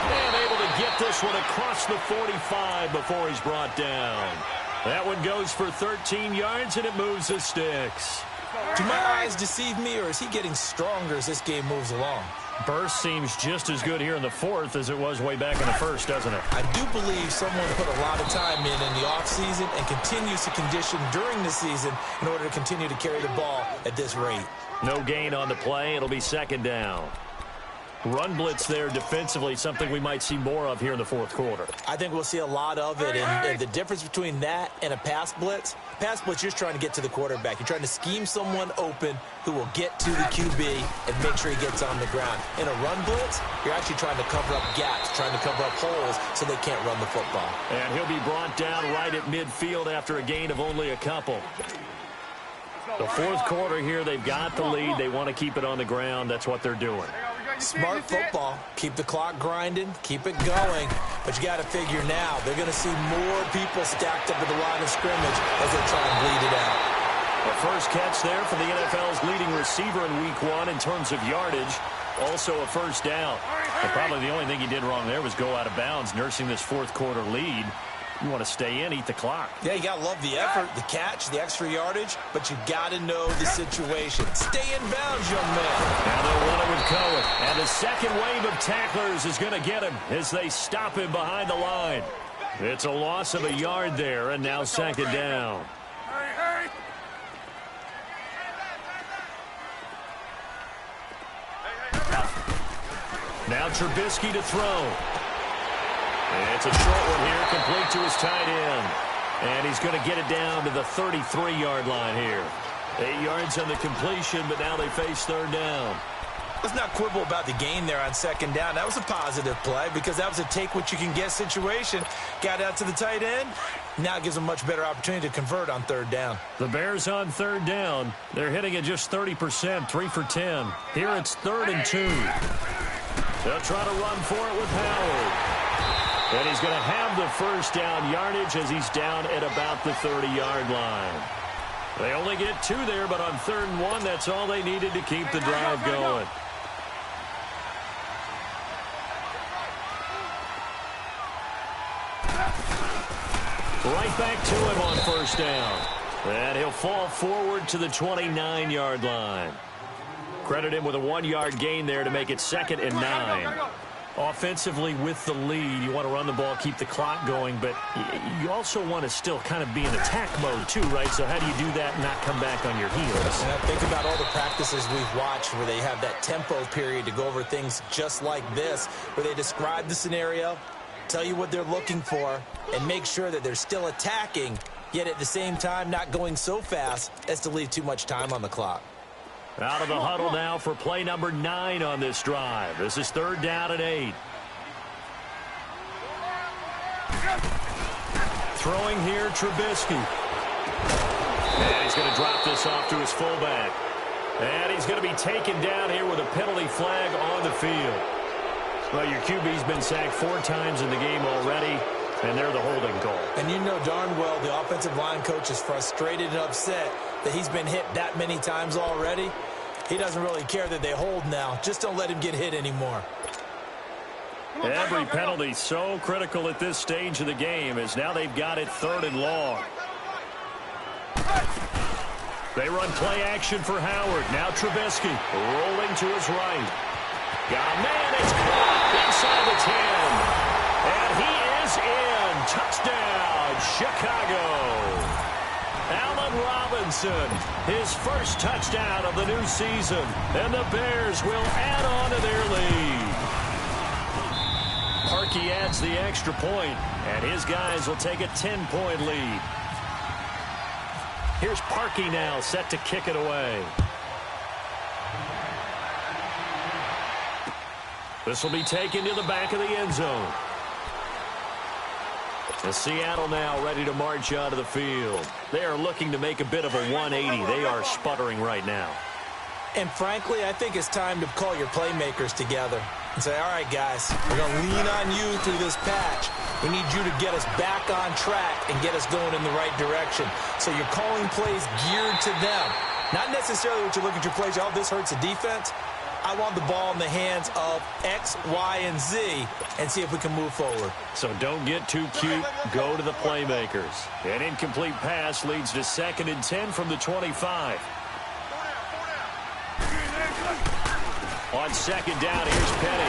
And able to get this one across the 45 before he's brought down. That one goes for 13 yards, and it moves the sticks. Do my eyes deceive me, or is he getting stronger as this game moves along? Burst seems just as good here in the 4th as it was way back in the 1st, doesn't it? I do believe someone put a lot of time in the offseason and continues to condition during the season in order to continue to carry the ball at this rate. No gain on the play. It'll be 2nd down. Run blitz there defensively, something we might see more of here in the 4th quarter. I think we'll see a lot of it, and the difference between that and a pass blitz, you're just trying to get to the quarterback. You're trying to scheme someone open who will get to the QB and make sure he gets on the ground. In a run blitz, you're actually trying to cover up gaps, trying to cover up holes so they can't run the football. And he'll be brought down right at midfield after a gain of only a couple. The 4th quarter here, they've got the lead. They want to keep it on the ground. That's what they're doing. Smart football. Keep the clock grinding. Keep it going. But you got to figure now, they're going to see more people stacked up at the line of scrimmage as they try and bleed it out. The first catch there for the NFL's leading receiver in Week 1 in terms of yardage. Also a first down. But probably the only thing he did wrong there was go out of bounds, nursing this fourth quarter lead. You want to stay in, eat the clock. Yeah, you got to love the effort, the catch, the extra yardage, but you got to know the situation. Stay in bounds, young man. Now they'll run it with Cohen. And the second wave of tacklers is going to get him as they stop him behind the line. It's a loss of a yard there, and now second down. Now Trubisky to throw. It's a short one here, complete to his tight end. And he's going to get it down to the 33-yard line here. 8 yards on the completion, but now they face third down. Let's not quibble about the gain there on second down. That was a positive play because that was a take-what-you-can-get situation. Got out to the tight end. Now it gives them a much better opportunity to convert on third down. The Bears on third down. They're hitting at just 30%, 3 for 10. Here it's 3rd and 2. They'll try to run for it with Howard. And he's going to have the first down yardage as he's down at about the 30-yard line. They only get 2 there, but on 3rd and 1, that's all they needed to keep the drive going. Right back to him on first down. And he'll fall forward to the 29-yard line. Credit him with a 1-yard gain there to make it 2nd and 9. Offensively with the lead, you want to run the ball, keep the clock going, but you also want to still kind of be in attack mode too, right? So how do you do that and not come back on your heels? And I think about all the practices we've watched where they have that tempo period to go over things just like this, where they describe the scenario, tell you what they're looking for, and make sure that they're still attacking, yet at the same time not going so fast as to leave too much time on the clock. Out of the huddle now for play number 9 on this drive. This is 3rd down and 8. Throwing here, Trubisky. And he's going to drop this off to his fullback. And he's going to be taken down here with a penalty flag on the field. Well, your QB's been sacked 4 times in the game already, and they're the holding call. And you know darn well the offensive line coach is frustrated and upset that he's been hit that many times already. He doesn't really care that they hold now. Just don't let him get hit anymore. Every penalty so critical at this stage of the game as now they've got it 3rd and long. They run play action for Howard. Now Trubisky rolling to his right. Got a man. It's caught inside the 10. And he is in. Touchdown, Chicago. Allen Robinson, his first touchdown of the new season. And the Bears will add on to their lead. Parkey adds the extra point, and his guys will take a 10-point lead. Here's Parkey now set to kick it away. This will be taken to the back of the end zone. And Seattle now ready to march out of the field. They are looking to make a bit of a 180. They are sputtering right now. And frankly, I think it's time to call your playmakers together and say, all right, guys, we're going to lean on you through this patch. We need you to get us back on track and get us going in the right direction. So you're calling plays geared to them. Not necessarily what you're looking at your plays. Oh, this hurts the defense. I want the ball in the hands of X, Y, and Z and see if we can move forward. So don't get too cute. Go to the playmakers. An incomplete pass leads to 2nd and 10 from the 25. On 2nd down, here's Petty.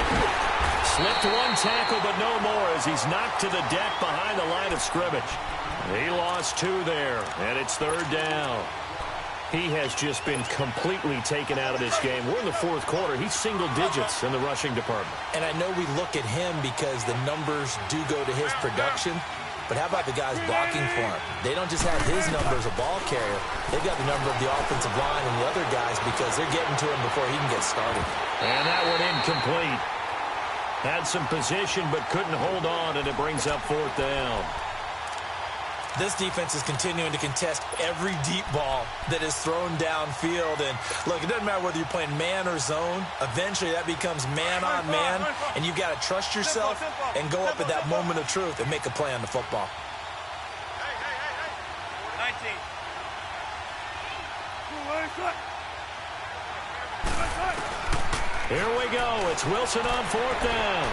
Slipped 1 tackle, but no more as he's knocked to the deck behind the line of scrimmage. He lost 2 there, and it's 3rd down. He has just been completely taken out of this game. We're in the 4th quarter. He's single digits in the rushing department. And I know we look at him because the numbers do go to his production. But how about the guys blocking for him? They don't just have his number as a ball carrier. They've got the number of the offensive line and the other guys because they're getting to him before he can get started. And that one incomplete. Had some position but couldn't hold on, and it brings up 4th down. This defense is continuing to contest every deep ball that is thrown downfield. And, look, it doesn't matter whether you're playing man or zone. Eventually, that becomes man on man, and you've got to trust yourself and go up at that moment of truth and make a play on the football. 19. Here we go. It's Wilson on 4th down.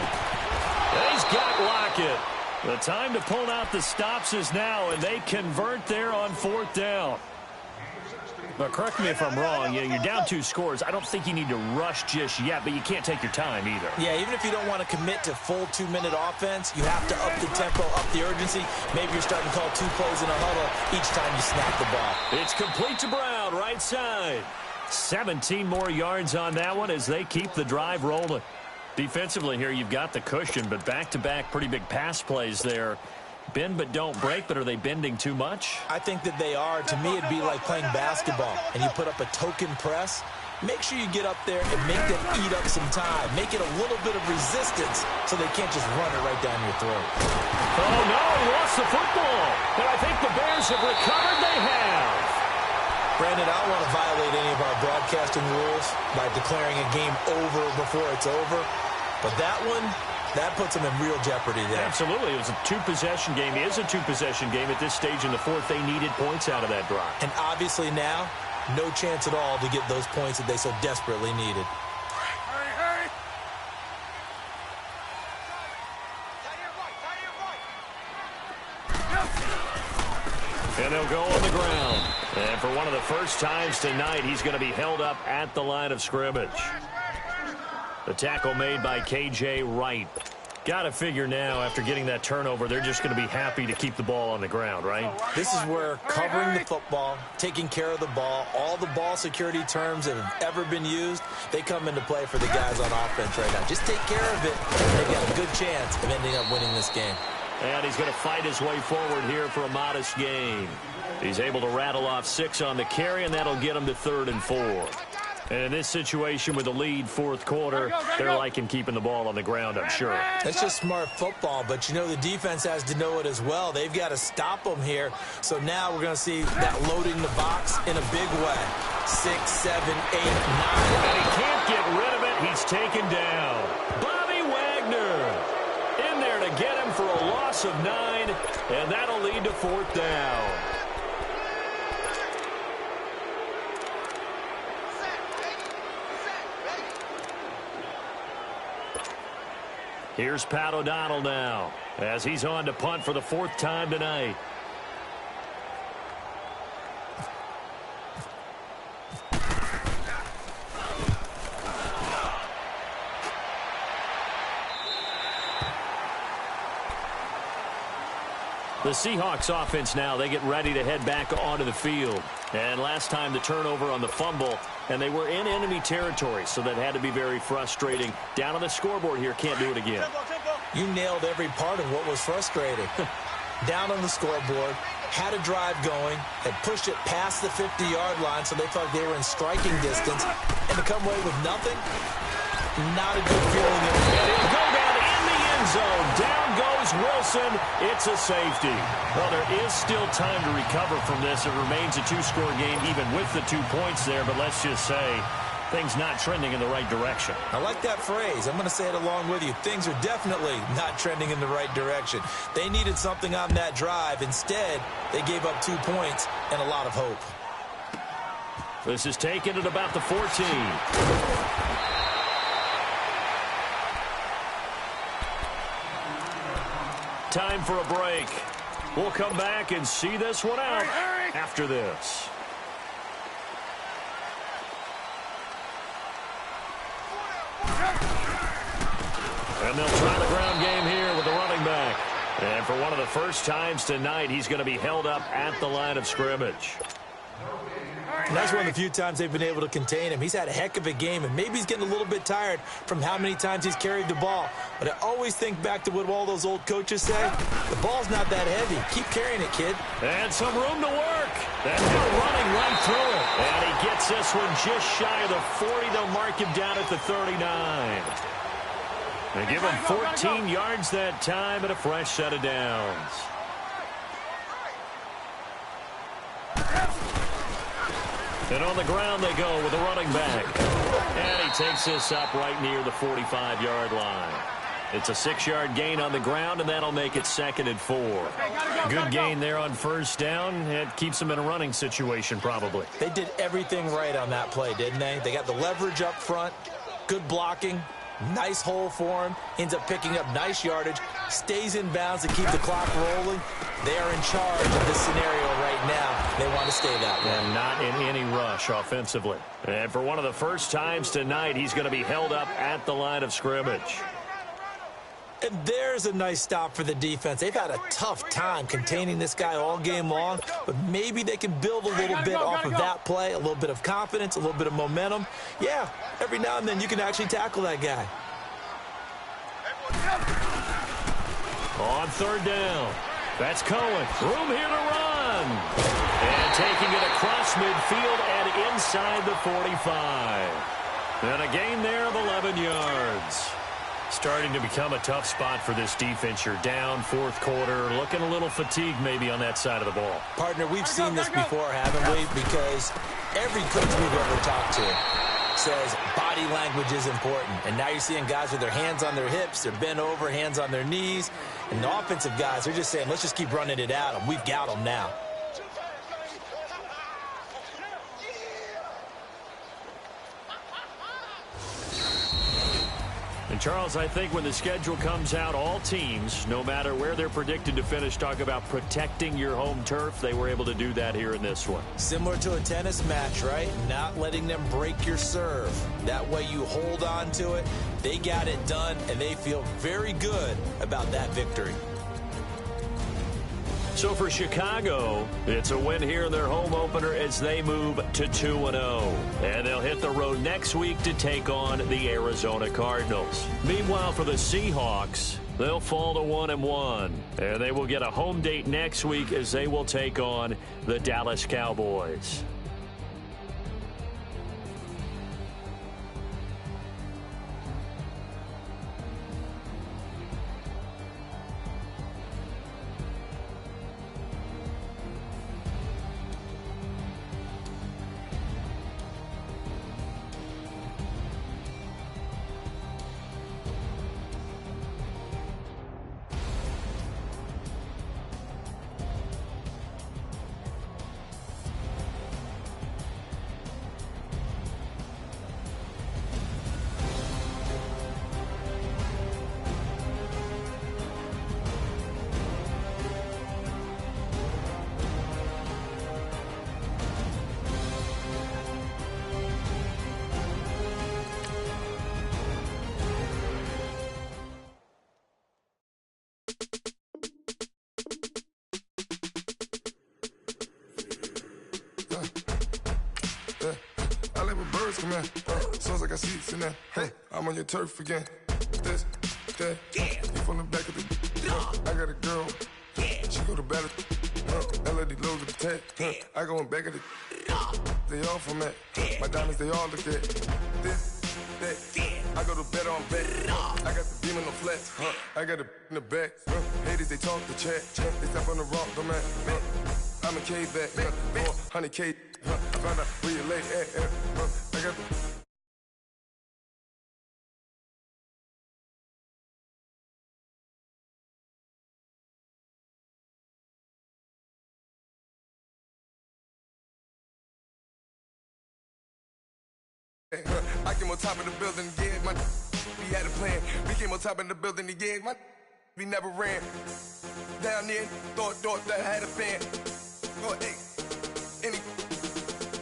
And he's got Lockett. The time to pull out the stops is now, and they convert there on 4th down. But correct me if I'm wrong, you're down 2 scores. I don't think you need to rush just yet, but you can't take your time either. Yeah, even if you don't want to commit to full 2-minute offense, you have to up the tempo, up the urgency. Maybe you're starting to call 2 plays in a huddle each time you snap the ball. It's complete to Brown, right side. 17 more yards on that one as they keep the drive rolling. Defensively here, you've got the cushion, but back-to-back pretty big pass plays there. Bend but don't break, but are they bending too much? I think that they are. To me, it'd be like playing basketball, and you put up a token press. Make sure you get up there and make them eat up some time. Make it a little bit of resistance so they can't just run it right down your throat. Oh, no, he lost the football. And I think the Bears have recovered. They have. Brandon, I don't want to violate any of our broadcasting rules by declaring a game over before it's over, but that one, that puts them in real jeopardy there. Absolutely. It was a 2-possession game. It is a 2-possession game at this stage in the 4th. They needed points out of that drive. And obviously now, no chance at all to get those points that they so desperately needed. Hurry, hurry. And they'll go on the ground. And for one of the first times tonight, he's going to be held up at the line of scrimmage. The tackle made by K.J. Wright. Got to figure now, after getting that turnover, they're just going to be happy to keep the ball on the ground, right? This is where covering the football, taking care of the ball, all the ball security terms that have ever been used, they come into play for the guys on offense right now. Just take care of it, and they've got a good chance of ending up winning this game. And he's going to fight his way forward here for a modest gain. He's able to rattle off 6 on the carry, and that'll get him to 3rd and 4. And in this situation with the lead 4th quarter, they're liking keeping the ball on the ground, I'm sure. That's just smart football, but you know the defense has to know it as well. They've got to stop them here. So now we're going to see that loading the box in a big way. 6, 7, 8, 9. And he can't get rid of it. He's taken down. Bobby Wagner in there to get him for a loss of 9, and that'll lead to 4th down. Here's Pat O'Donnell now as he's on to punt for the 4th time tonight. The Seahawks offense now, they get ready to head back onto the field. And last time the turnover on the fumble, and they were in enemy territory, so that had to be very frustrating. Down on the scoreboard here, can't do it again. You nailed every part of what was frustrating. Down on the scoreboard, had a drive going, had pushed it past the 50-yard line, so they thought they were in striking distance, and to come away with nothing, not a good feeling. And it'll go down in the end zone. Down goes Wilson. It's a safety. Well, there is still time to recover from this. It remains a 2-score game, even with the 2 points there, but let's just say things not trending in the right direction. I like that phrase. I'm going to say it along with you. Things are definitely not trending in the right direction. They needed something on that drive. Instead, they gave up 2 points and a lot of hope. This is taken at about the 14. Time for a break. We'll come back and see this one out after this. And they'll try the ground game here with the running back. And for one of the first times tonight, he's going to be held up at the line of scrimmage. And that's one of the few times they've been able to contain him. He's had a heck of a game, and maybe he's getting a little bit tired from how many times he's carried the ball. But I always think back to what all those old coaches say. The ball's not that heavy. Keep carrying it, kid. And some room to work. And now running right through it. And he gets this one just shy of the 40. They'll mark him down at the 39. They give him 14 yards that time and a fresh set of downs. And on the ground they go with the running back. And he takes this up right near the 45-yard line. It's a 6-yard gain on the ground, and that'll make it 2nd and 4. Good gain there on first down. It keeps them in a running situation probably. They did everything right on that play, didn't they? They got the leverage up front. Good blocking. Nice hole for him. Ends up picking up nice yardage. Stays in bounds to keep the clock rolling. They are in charge of this scenario right now. They want to stay that way. And not in any rush offensively. And for one of the first times tonight, he's going to be held up at the line of scrimmage. And there's a nice stop for the defense. They've had a tough time containing this guy all game long, but maybe they can build a little bit off of that play, a little bit of confidence, a little bit of momentum. Yeah, every now and then you can actually tackle that guy. On third down, that's Cohen. Room here to run. And taking it across midfield and inside the 45. And a gain there of 11 yards. Starting to become a tough spot for this defense. You're down fourth quarter, looking a little fatigued maybe on that side of the ball. Partner, we've seen this before, haven't we? Because every coach we've ever talked to says body language is important. And now you're seeing guys with their hands on their hips, they're bent over, hands on their knees. And the offensive guys, they're just saying, let's just keep running it at them. We've got them now. And, Charles, I think when the schedule comes out, all teams, no matter where they're predicted to finish, talk about protecting your home turf. They were able to do that here in this one. Similar to a tennis match, right? Not letting them break your serve. That way you hold on to it. They got it done, and they feel very good about that victory. So for Chicago, it's a win here in their home opener as they move to 2-0. And they'll hit the road next week to take on the Arizona Cardinals. Meanwhile, for the Seahawks, they'll fall to 1-1. And they will get a home date next week as they will take on the Dallas Cowboys. Sounds like I see it in there. Hey, I'm on your turf again. This, that, you from the back of the. I got a girl. She go to battle. LED loads of the tech. I go in back of the. They all from that. My diamonds, they all look at. This, that. I go to bed on bet. I got the beam in the flex. I got it in the back. Haters, they talk the chat. They step on the rock, the man. I'm a K back. 400K. I found out where you lay at. I got the. I came on top of the building again. We had a plan. We came on top of the building again. We never ran. Down there, thought that I had a fan. Oh, hey, any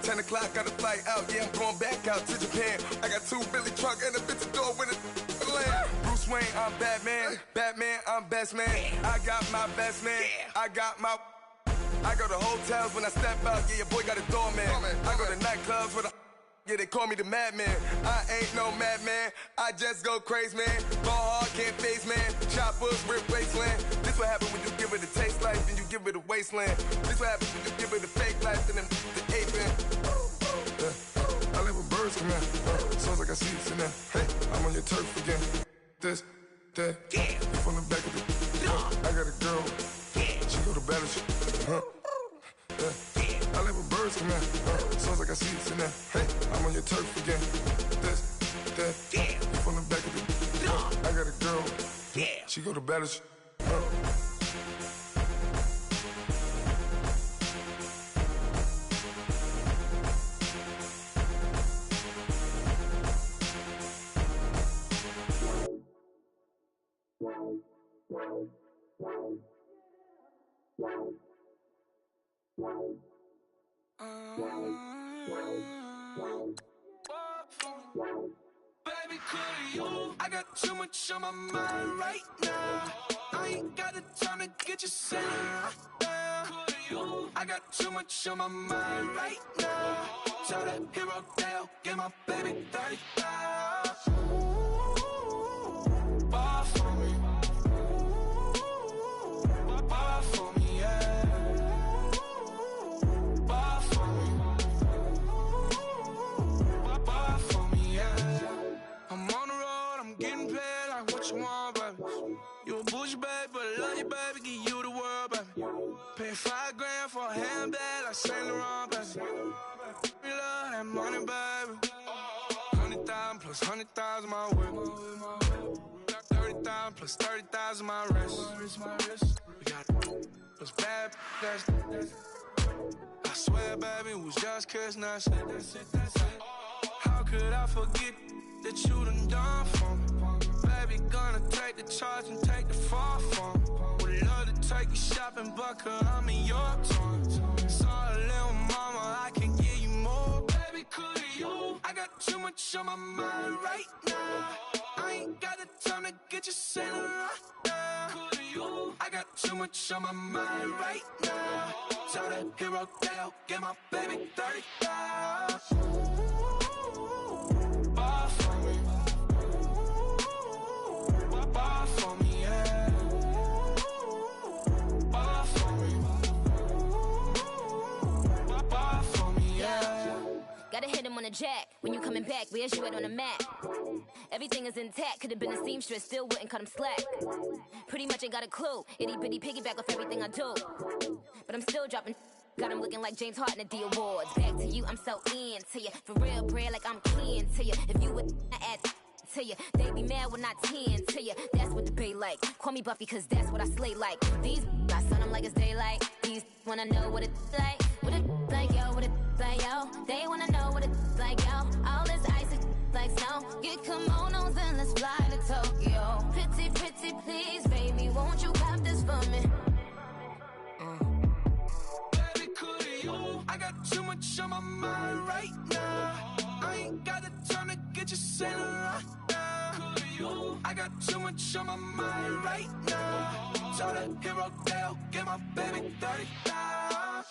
10 o'clock, got a flight out. Yeah, I'm going back out to Japan. I got 2 Billy truck and a bitch door with a land. Bruce Wayne, I'm Batman. Batman, I'm best man. I got my best man. I got my. I go to hotels when I step out. Yeah, your boy got a doorman. I go to nightclubs with a. Yeah, they call me the madman. I ain't no madman. I just go crazy, man. Ball hard, can't face, man. Choppers, rip wasteland. This what happen when you give it a taste life and you give it a wasteland. This what happen when you give it a fake life and then the aping. I live with birds come in. Sounds like I see it in there. Hey, I'm on your turf again. This, that. You from the back of the. I got a girl. She go to battle. I live with birds come in. Sounds like I see it in there. Hey, I'm on your turf again. This, that. You from the back of the. I got a girl. She go to battle. Baby, could you? I got too much on my mind right now. I ain't got the time to get you sitting right now. Could you? I got too much on my mind right now. Tell that hero Dale, get my baby 35. Bar for me. Bar for me, yeah. Bar for me. Bar for me, yeah. I'm on the road, I'm getting paid like what you want, baby. You a bougie, baby, but I love you, baby. Give you the world, baby. Pay $5 grand for a handbag like Saint Laurent, baby. We love that money, baby. 100,000 plus 100,000 my whip. 30,000 plus 30,000 my wrist. We got those bad, that's I swear, baby, it was just kiss, that's it. How could I forget that you done for me? Baby, gonna take the charge and take the fall for me. Would love to take you shopping, but I'm in your town. Sorry, little mama, I can give you more. Baby, could you? I got too much on my mind right now. I ain't got the time to get you sitting right now. Could you? I got too much on my mind right now. Tell that hero Dale, get my baby 35. Bar for me. Bar for me, yeah. Bar for me. Bar for me, yeah. Gotta hit him on the jack. When you coming back, where's you at on the map? Everything is intact. Could've been a seamstress, still wouldn't cut him slack. Pretty much ain't got a clue. Itty bitty piggyback off everything I do. But I'm still dropping. Got him looking like James Harden at the awards. Back to you, I'm so into you. For real, bread, like I'm keen to you. If you would add to you, they be mad when I tend to you. That's what the bay like. Call me Buffy, cause that's what I slay like. These I son them like it's daylight. These wanna know what it's like. What it like, yo, what it like, yo. They wanna know what it's like, yo. All this ice is like snow. Get kimonos and let's fly to Tokyo. Pretty, pretty, please, baby, won't you cop this for me? Baby, could you? I got too much on my mind right now. I ain't got the time to get you sitting right now. Could you? I got too much on my mind right now. Tell that hero Dale, get my baby 35.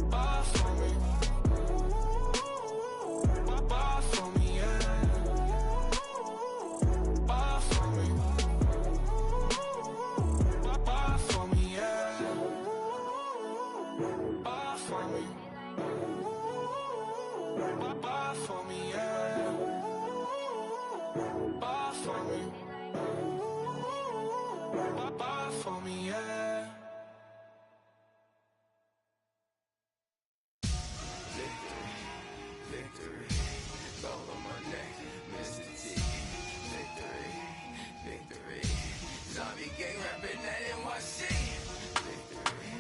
Bar for me. Bar for me, yeah. Bar for me. Bar for me, yeah. Bar for me. Bar for me, yeah. Bar for me. Bar for me, yeah. Victory, gold on my neck, Mr. T. Victory, zombie gang rapping that NYC. Victory,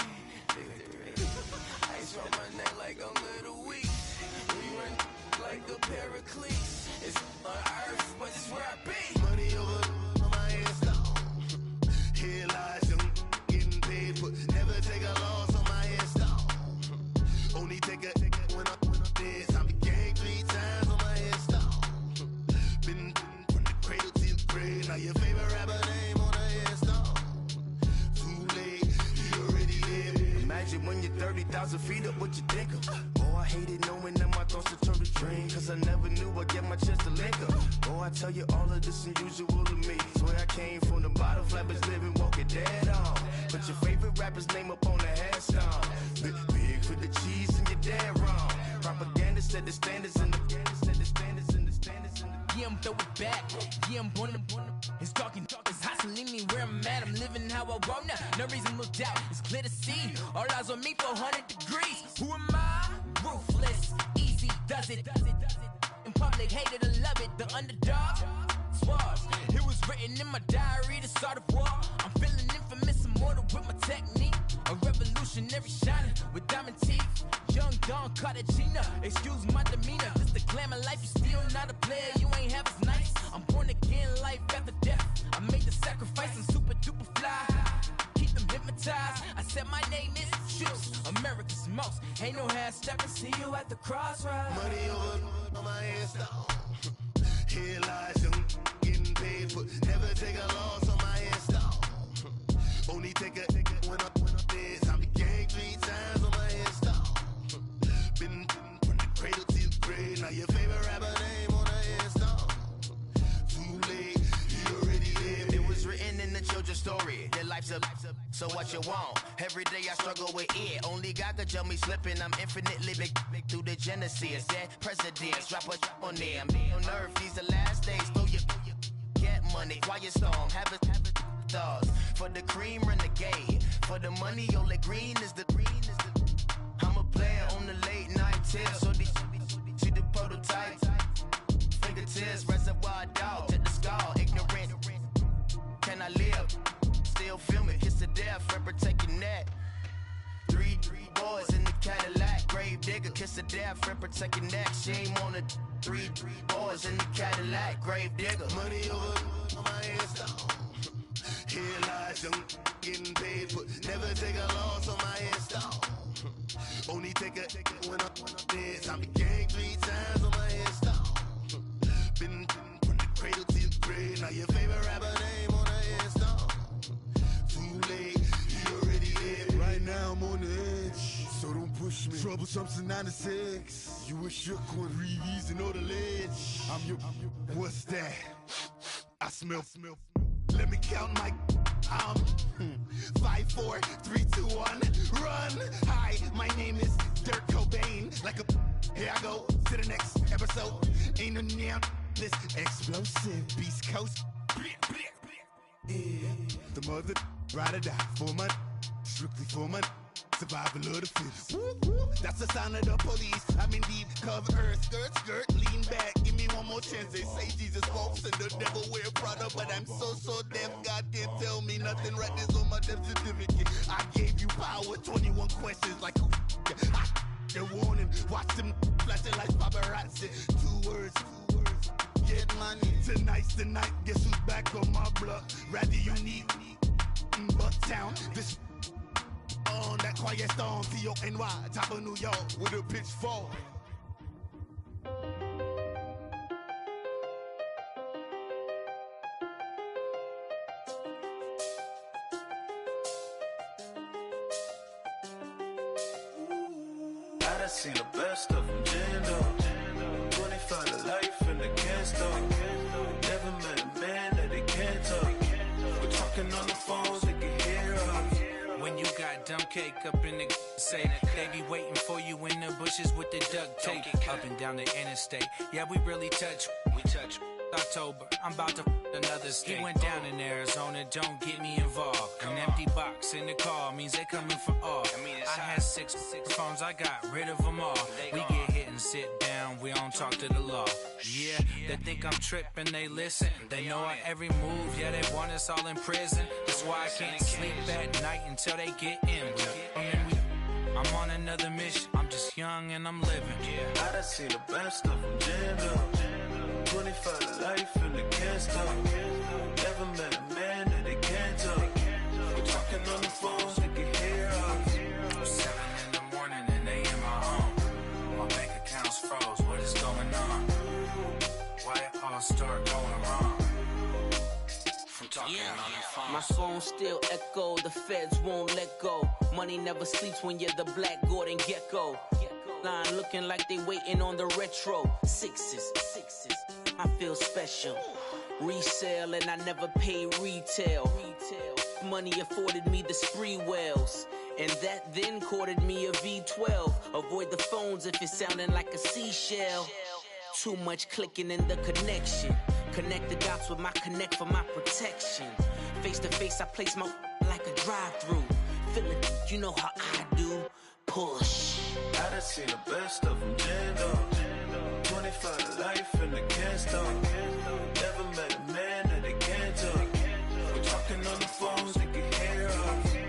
ice on my neck like I'm little weak. We run like the Paracletes. It's on earth, but it's where I be. Money over on my headstone. Here lies them getting paid, but never take a loss on my headstone. Only take a when I'm dead. Zombie gang 3 times on my headstone. Been from the cradle to the grave. Now your favorite rapper name on a headstone. Too late, you already lived. Imagine when you're 30,000 feet up, what you think of? Oh, I hated knowing that my thoughts would turn to dream. Cause I never knew I'd get my chance to link up. Oh, I tell you all of this unusual to me. Swear I came from the bottom, flappers living, walking dead on. Put your favorite rapper's name up on the headstone. Big for the cheese and you're dead wrong. Propaganda said the standards in the yeah, I'm throw it back. Yeah, I'm born to it's talking, it's hustling me where I'm at. I'm living how I want now. No reason to doubt, it's clear to see. All eyes on me for 100 degrees. Who am I? Ruthless, easy, does it. In public, hated or love it. The underdog, swabs. It was written in my diary to start a war. I'm feeling infamous and immortal with my technique. A revolutionary shining with diamond teeth. Young Don Cartagena, excuse my demeanor. This the glamour life, you still not a player, you ain't half as nice. I'm born again, life after death. I made the sacrifice, I'm super duper fly. Keep them hypnotized. I said my name is Juice, America's most. Ain't no half stepping, see you at the crossroads. Money over on my headstone. Here lies young, getting paid, but never take a loss on my headstone. Only take a when I'm dead. Time to gang 3 times on my headstone. Been from the cradle to the grave. Now your favorite rapper name on the headstone. Too late, you already lived. It was written in the children's story. Your life's a so what you want. Every day I struggle with it. Only God could tell me slipping. I'm infinitely big through the genesis. Dead presidents, drop a on there. I'm on earth, these the last days. Throw your get money, quiet storm, have it stars. For the cream, renegade. For the money, only green is the I'm a player on the late night tips. So they see the prototype. Fingertips, reservoir dog, check the skull, ignorant. Can I live? Still film it, kiss to death, for protecting that. Three boys in the Cadillac, grave digger, kiss to death, for protecting that. Shame on the three boys in the Cadillac, grave digger. Money over on my headstone. Here lies young, getting paid, but never take a loss on my headstone. Only take a when I'm dead. Time to gang 3 times on my headstone. Been from the cradle to the grave. Now your favorite rapper name on the headstone. Too late, you already lived. Right now I'm on the edge, so don't push me. Troublesome since 96. You a shook one, Reeves and all the ledge. I'm your. What's that? I smell. Let me count my 5, 4, 3, 2, 1, run. Hi, my name is Dirk Cobain. Like a here I go to the next episode. Ain't no damn this explosive Beast Coast. Yeah. The mother ride or die for my strictly for my survival of the fittest. That's the sound of the police. I'm in deep cover earth, skirt, lean back. Give me one more chance. They say Jesus walks and the devil wear Prada, but I'm so deaf. God can't tell me nothing. Right this on my death certificate. I gave you power. 21 questions like who? They're warning. Watch them flashing like paparazzi. 2 words. Get money. Tonight's the night. Guess who's back on my block? Rather unique. Bucktown. This. On that quiet storm, T-O-N-Y, top of New York, with a pitchfork. I done seen the best of them, Jando. 25 to life in the can't stop. Never met a man that they can't talk. We're talking on the phones, they can hear us. When you got dumb cake up in the say they be waiting for you in the bushes with the duct tape up and down the interstate. Yeah, we really touch. October, I'm about to another state. He went down in Arizona, don't get me involved. An empty box in the car means they coming for all. I had 6 phones, I got rid of them all. We get hit and sit down, we don't talk to the law. Yeah, they think I'm tripping, they listen. They know our every move, yeah, they want us all in prison. That's why I can't sleep at night until they get in. I'm on another mission, I'm just young and I'm living. I done seen the best of them, Jando. 25 to life and they can't stop. Never met a man that they can't talk. We're talking on the phones, they can hear us. 7 in the morning and they in my home. My bank account's froze, what is going on? Why it all start going wrong? From talking on the phone. My phone still echo, the feds won't let go. Money never sleeps when you're the Black Gordon Gecko. Line looking like they waiting on the retro. Sixes, I feel special. Resale and I never pay retail. Money afforded me the spree wells, and that then courted me a V12. Avoid the phones if it's sounding like a seashell. Too much clicking in the connection. Connect the dots with my connect for my protection. Face to face, I place my like a drive-through. Feel it, you know how I do. Push. I done seen the best of them, Jando. 25 to life and they can't stop. Never met a man that they can't talk. We're talking on the phones, they can hear us.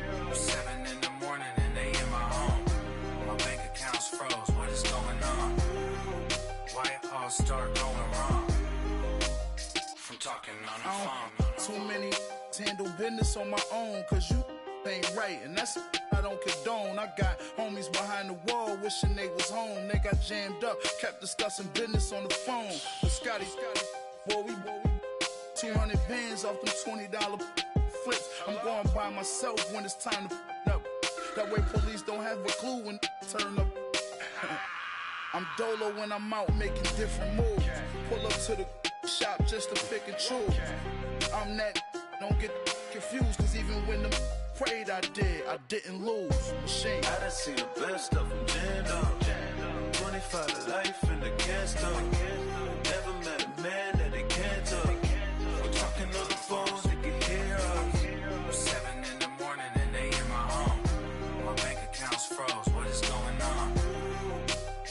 handle business on my own, cause you ain't right, and that's I don't condone. I got homies behind the wall wishing they was home. They got jammed up, kept discussing business on the phone. But Scotty, boy, we 200 bands off them $20 flips. I'm going by myself when it's time to up. That way police don't have a clue when turn up. I'm dolo when I'm out making different moves. Pull up to the shop just to pick and choose. I'm that, don't get confused, cause even when the prayed I didn't lose. Machine. I done seen the best of them jammed up. 25 to life in the gas talk. Never met a man that they can't talk. We're talking on the phones, they can hear us. 7 in the morning and they in my home. My bank account's froze, what is going on?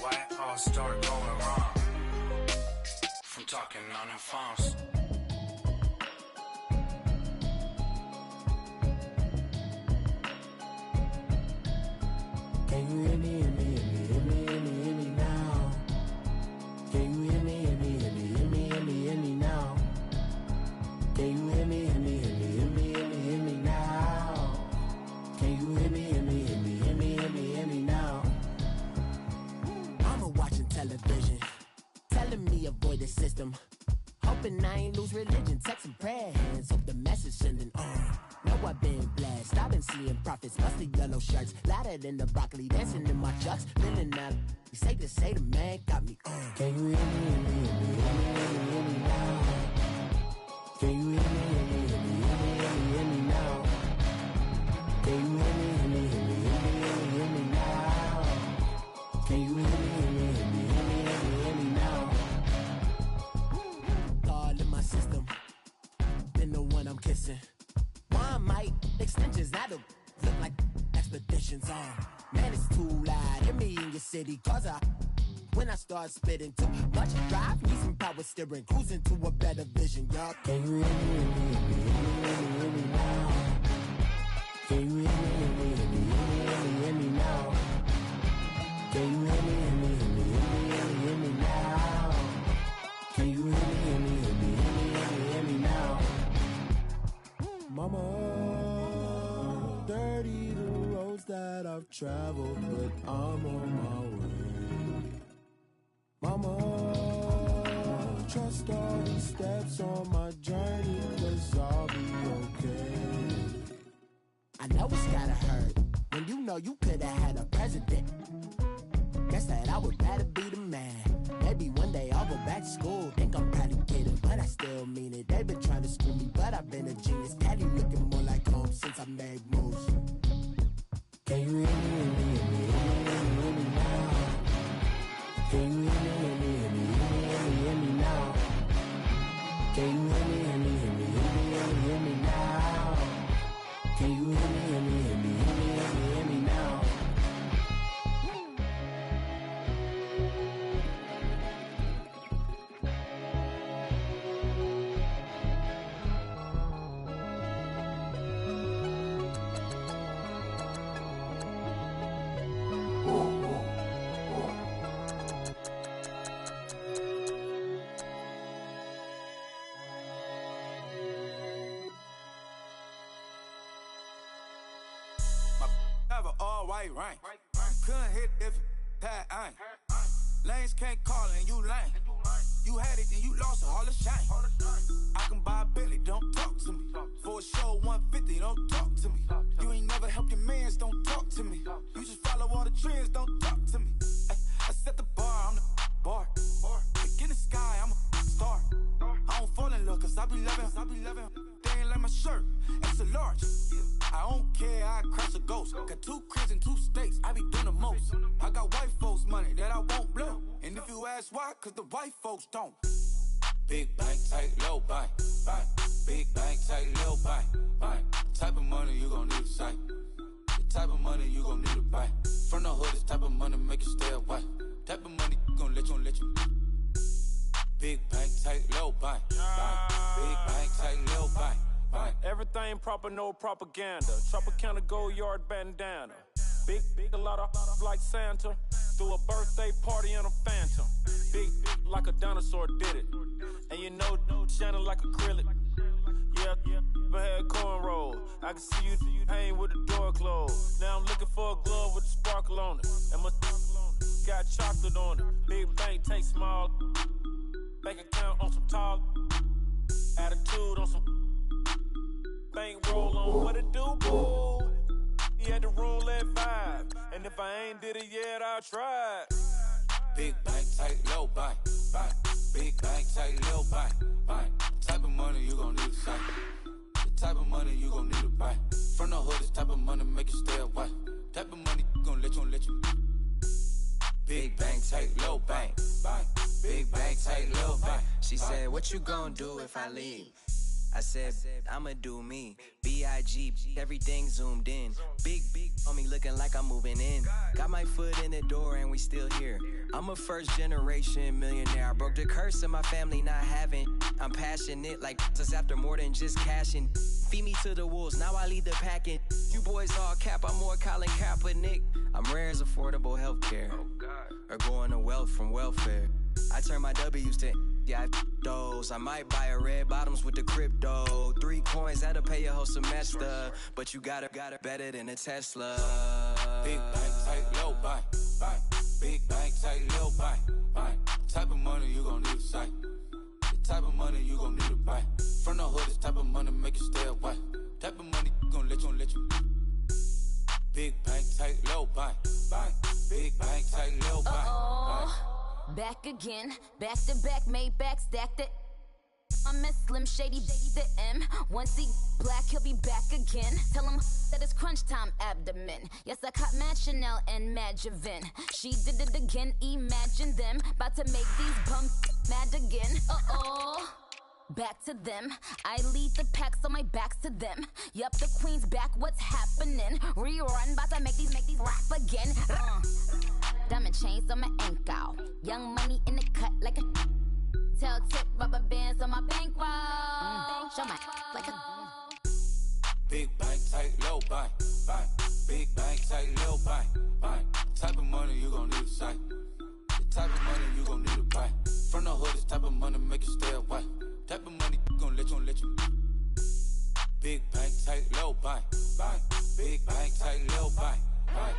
Why it all start going wrong? From talking on the phones. Can you hear me, hear me, hear me, hear me, hear me, hear me now? Can you hear me, hear me, hear me, hear me, hear me, hear me now? Can you hear me, hear me, hear me, hear me, hear me, hear me now? Can you hear me, hear me, hear me, hear me, hear me, hear me now? Mama watching television, telling me avoid the system. Hoping I ain't lose religion, texting prayer hands, hope the message sending on. Know I've been blessed, I've been seeing prophets, musty yellow shirts, louder than the broccoli, dancing in my chucks, feeling that. You say to say the man got me on. Can you hear me, hear me, hear me, hear me, hear me, hear me now? Can you hear me, hear me, hear me, hear me, hear me, hear me now? Can you hear me, hear me, hear me, hear me, hear me, hear me now? Can you hear me, hear me, hear me, hear me, hear me, hear me now? God in my system, been the one I'm kissing. One might extensions that'll look like expeditions on. Man, it's too loud. Hear me in your city, cause when I start spitting too much drive, need some power steering, cruising to a better vision, y'all. Can you hear me, hear me, hear me, hear me, hear me now? Can you hear me, hear me, hear me, hear me, hear me, hear me now? Can you hear me, hear me, hear me, hear me, hear me, hear me now? Can you hear me, hear me, hear me, hear me, hear me, hear me now? Mama, dirty the roads that I've traveled, but I'm on my way. Mama, trust all the steps on my journey, cause I'll be okay. I know it's gotta hurt when you know you could've had a president. Guess that I would rather be the man. Maybe one day I'll go back to school. Think I'm probably kidding, but I still mean it. They've been trying to screw me, but I've been a genius. Daddy looking more like home since I made moves. Can you hear me, hear me, hear me, hear me, hear me now? Can you hear me, hear me, hear me, hear me, hear me, hear me now? Can you hear me, hear me, hear me, hear me, hear me, hear me now? Can you hear me, hear me, hear me, hear me, hear me, hear me now? Right. Couldn't hit if it had ain't. Lanes can't call and you lame. You had it and you lost all the shine. I can buy a Billy, don't talk to me. For a show 150, don't talk to me. You ain't never helped your mans, don't talk to me. You just follow all the trends, don't talk to me. I set the bar, I'm the bar. Like in the sky, I'm a star. I don't fall in love cause I be loving. They ain't like my shirt, it's a large. I don't care, I crash a ghost. Got 2 cribs and 2 states, I be doing the most. I got white folks money that I won't blow. And if you ask why, cause the white folks don't. Big bank, tight, low bank. Big bank, tight, low bank. Type of money you gon' need to sight. The type of money you gon' need to buy. From the hood, this type of money make you stay away. Type of money gon' let you. Big bank, tight, low bank. Big bank, tight, low bank. Everything proper, no propaganda. Tropicana gold yard bandana. Big, a lot of like Santa. Threw a birthday party in a phantom. Big like a dinosaur did it. And you know, shining like acrylic. Yeah, had cornrows. I can see you hang with the door closed. Now I'm looking for a glove with a sparkle on it. And my got chocolate on it. Big bank take small. Bank account on some tall. Attitude on some bank roll on what it do, boo. He had the roulette vibe. And if I ain't did it yet, I'll try. Big bank, tight, low bank, bank. Big bank, tight, low bank, bank. Type of money you gon' need to sight. The type of money you gon' need to buy. From the hood, this type of money make you stay away. Type of money gon' let you. Big bank, tight, low bank, bank. Big bank, tight, low bank. She said, what you gon' do if I leave? I said, I'ma do me. B.I.G. Everything zoomed in. Big on me looking like I'm moving in. Got my foot in the door and we still here. I'm a first generation millionaire. I broke the curse of my family not having. I'm passionate like just after more than just cashing. Feed me to the wolves, now I lead the packing. You boys all cap, I'm more Colin Kaepernick. I'm rare as affordable healthcare. Or going to wealth from welfare. I turn my W's to those. I might buy a red bottoms with the crypto. 3 coins, that'll pay your whole semester. But you got it better than a Tesla. Big bank, tight, low bank, bank. Big bank, tight, low bank, bank. Type of money you gon' need to sight. The type of money you gon' need to buy. From the hood, this type of money make you stay away. Type of money gon' let you. Big bank, tight, low bank, bank. Big bank, tight, low bank, bank. Back again, back to back, made back, stacked it. I'm a Slim Shady, the M. Once he black, he'll be back again. Tell him that it's crunch time abdomen. Yes, I caught Mad Chanel and Mad Javin. She did it again, imagine them. About to make these bumps mad again. Back to them. I lead the pack, so my back's to them. Yup, the queen's back, what's happening? Rerun, about to make these rap again. Diamond chains on my ankle. Young money in the cut like a tail tip, rubber bands on my bankroll. Show my like a big bank, tight, low bank, bank. Big bank, tight, low bank, bank. Type of money you gon' need to sight. The type of money you gon' need to buy. From the hood, this type of money make you stay away. Type of money gon' let you. Big bank, tight, low bank, bank. Big bank, tight, low bank, bank.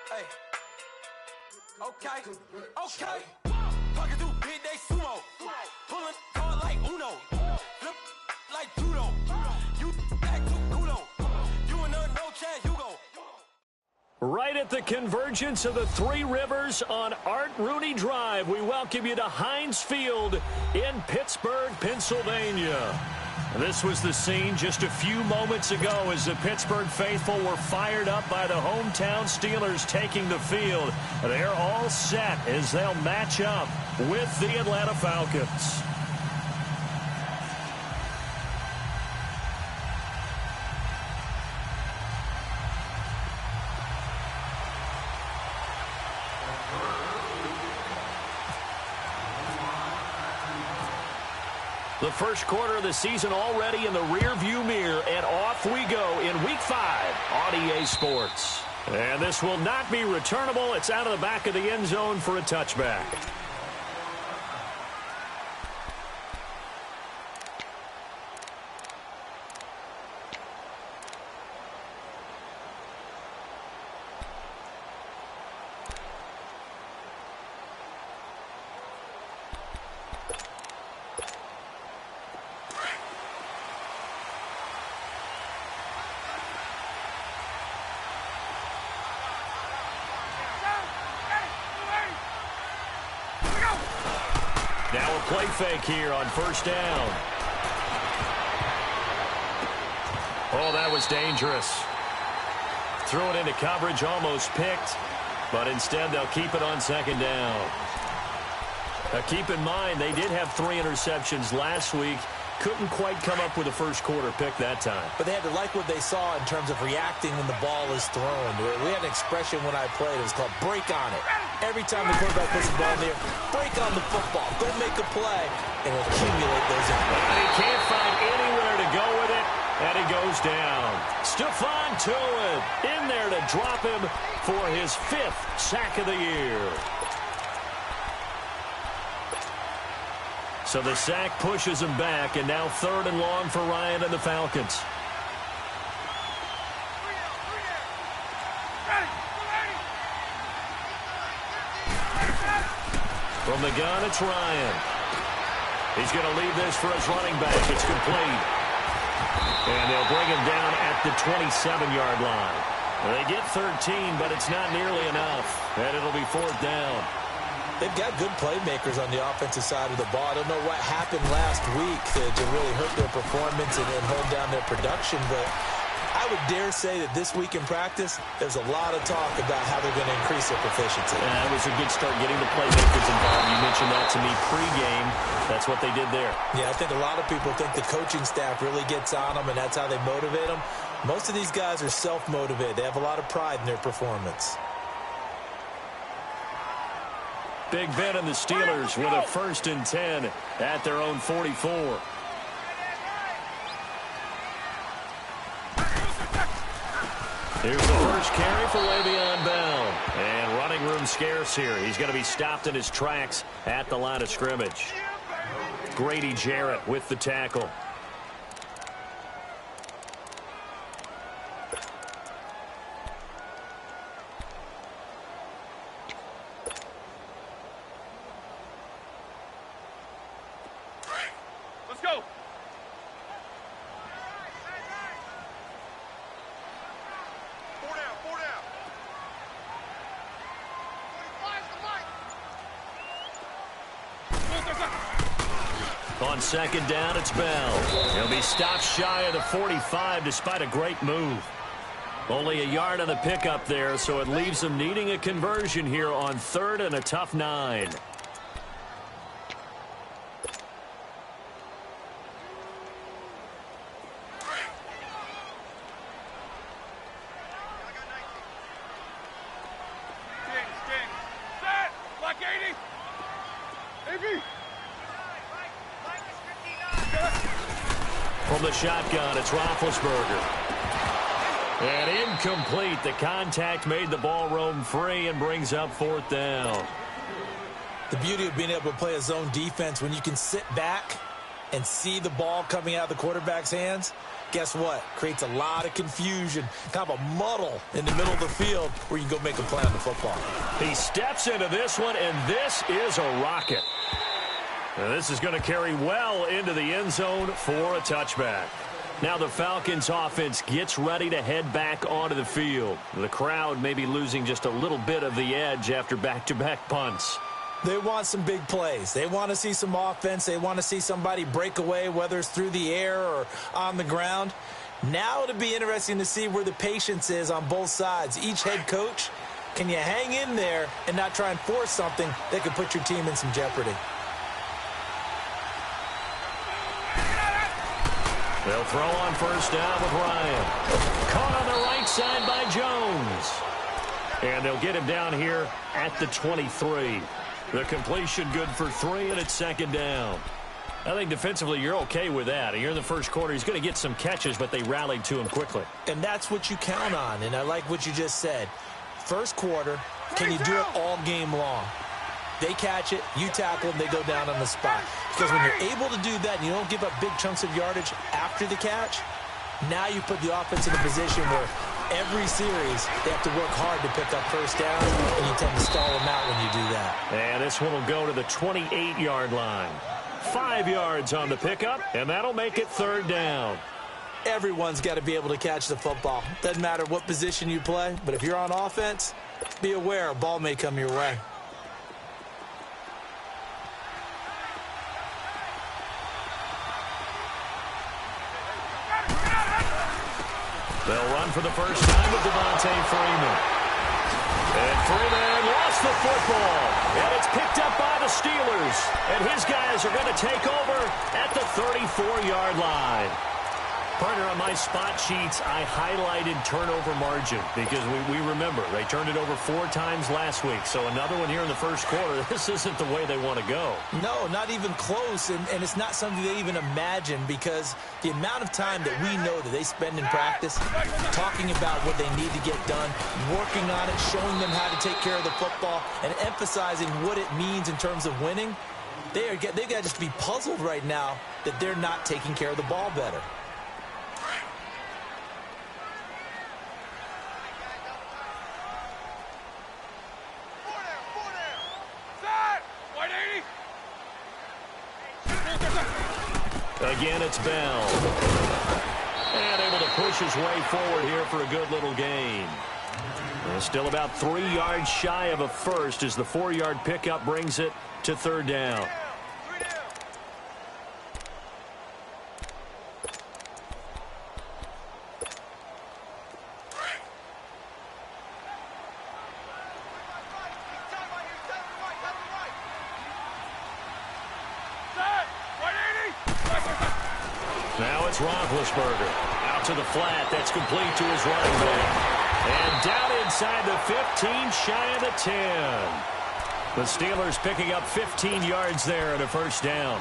Hey, okay. Talking through big day sumo. Pulling card like Uno. Flip like judo. You back to kudo. You and no chance, you go. Right at the convergence of the Three Rivers on Art Rooney Drive, we welcome you to Heinz Field in Pittsburgh, Pennsylvania. This was the scene just a few moments ago as the Pittsburgh faithful were fired up by the hometown Steelers taking the field. They're all set as they'll match up with the Atlanta Falcons. The first quarter of the season already in the rearview mirror, and off we go in Week 5 on EA Sports. And this will not be returnable. It's out of the back of the end zone for a touchback. Now a play fake here on first down. Oh, that was dangerous. Threw it into coverage, almost picked, but instead they'll keep it on second down. Now keep in mind, they did have 3 interceptions last week. Couldn't quite come up with a first quarter pick that time. But they had to like what they saw in terms of reacting when the ball is thrown. We had an expression when I played. It was called break on it. Every time the quarterback puts the ball in the air, break on the football, go make a play, and accumulate those yards. And he can't find anywhere to go with it, and he goes down. Stephon Tuitt in there to drop him for his 5th sack of the year. So the sack pushes him back, and now 3rd and long for Ryan and the Falcons. From the gun, it's Ryan. He's going to leave this for his running back. It's complete. And they'll bring him down at the 27-yard line. They get 13, but it's not nearly enough. And it'll be 4th down. They've got good playmakers on the offensive side of the ball. I don't know what happened last week to really hurt their performance and hold down their production, but I would dare say that this week in practice, there's a lot of talk about how they're going to increase their proficiency. It was a good start getting the playmakers involved. You mentioned that to me pregame. That's what they did there. Yeah, I think a lot of people think the coaching staff really gets on them, and that's how they motivate them. Most of these guys are self-motivated. They have a lot of pride in their performance. Big Ben and the Steelers with a 1st and 10 at their own 44. Here's the first carry for Le'Veon Bell. And running room scarce here. He's going to be stopped in his tracks at the line of scrimmage. Grady Jarrett with the tackle. Let's go. On 2nd down, it's Bell. He'll be stopped shy of the 45 despite a great move. Only a yard on the pickup there, so it leaves them needing a conversion here on 3rd and a tough 9. From the shotgun, it's Roethlisberger. And incomplete. The contact made the ball roam free and brings up 4th down. The beauty of being able to play a zone defense when you can sit back and see the ball coming out of the quarterback's hands, guess what? Creates a lot of confusion, kind of a muddle in the middle of the field where you can go make a play on the football. He steps into this one, and this is a rocket. And this is going to carry well into the end zone for a touchback. Now the Falcons offense gets ready to head back onto the field. The crowd may be losing just a little bit of the edge after back-to-back punts. They want some big plays. They want to see some offense. They want to see somebody break away, whether it's through the air or on the ground. Now it'll be interesting to see where the patience is on both sides. Each head coach, can you hang in there and not try and force something that could put your team in some jeopardy? They'll throw on 1st down with Ryan. Caught on the right side by Jones. And they'll get him down here at the 23. The completion good for 3, and it's 2nd down. I think defensively you're okay with that. Here in the first quarter, he's going to get some catches, but they rallied to him quickly. And that's what you count on, and I like what you just said. First quarter, can you do it all game long? They catch it, you tackle them, they go down on the spot. Because when you're able to do that and you don't give up big chunks of yardage after the catch, now you put the offense in a position where every series they have to work hard to pick up 1st down, and you tend to stall them out when you do that. And this one will go to the 28-yard line. 5 yards on the pickup, and that'll make it 3rd down. Everyone's got to be able to catch the football. Doesn't matter what position you play, but if you're on offense, be aware a ball may come your way. They'll run for the first time with Devontae Freeman. And Freeman lost the football. And it's picked up by the Steelers. And his guys are going to take over at the 34-yard line. Partner, on my spot sheets, I highlighted turnover margin because we remember they turned it over 4 times last week. So another one here in the first quarter. This isn't the way they want to go. No, not even close, and it's not something they even imagine because the amount of time that we know that they spend in practice talking about what they need to get done, working on it, showing them how to take care of the football, and emphasizing what it means in terms of winning, they've got to just be puzzled right now that they're not taking care of the ball better. Again, it's Bell. And able to push his way forward here for a good little gain. Still about 3 yards shy of a first as the 4-yard pickup brings it to 3rd down. Now it's Roethlisberger. Out to the flat. That's complete to his running back. And down inside the 15, shy of the 10. The Steelers picking up 15 yards there and a first down.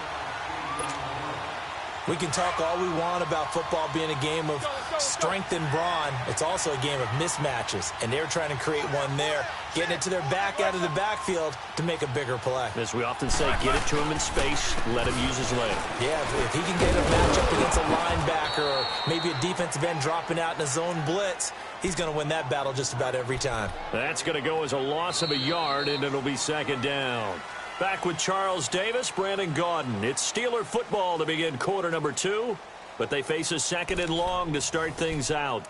We can talk all we want about football being a game of strength and brawn. It's also a game of mismatches, and they're trying to create one there, getting it to their back out of the backfield to make a bigger play. As we often say, get it to him in space, let him use his leg. Yeah, if he can get a matchup against a linebacker or maybe a defensive end dropping out in a zone blitz, he's going to win that battle just about every time. That's going to go as a loss of a yard, and it'll be 2nd down. Back with Charles Davis, Brandon Gaudin. It's Steeler football to begin quarter number 2, but they face a 2nd and long to start things out.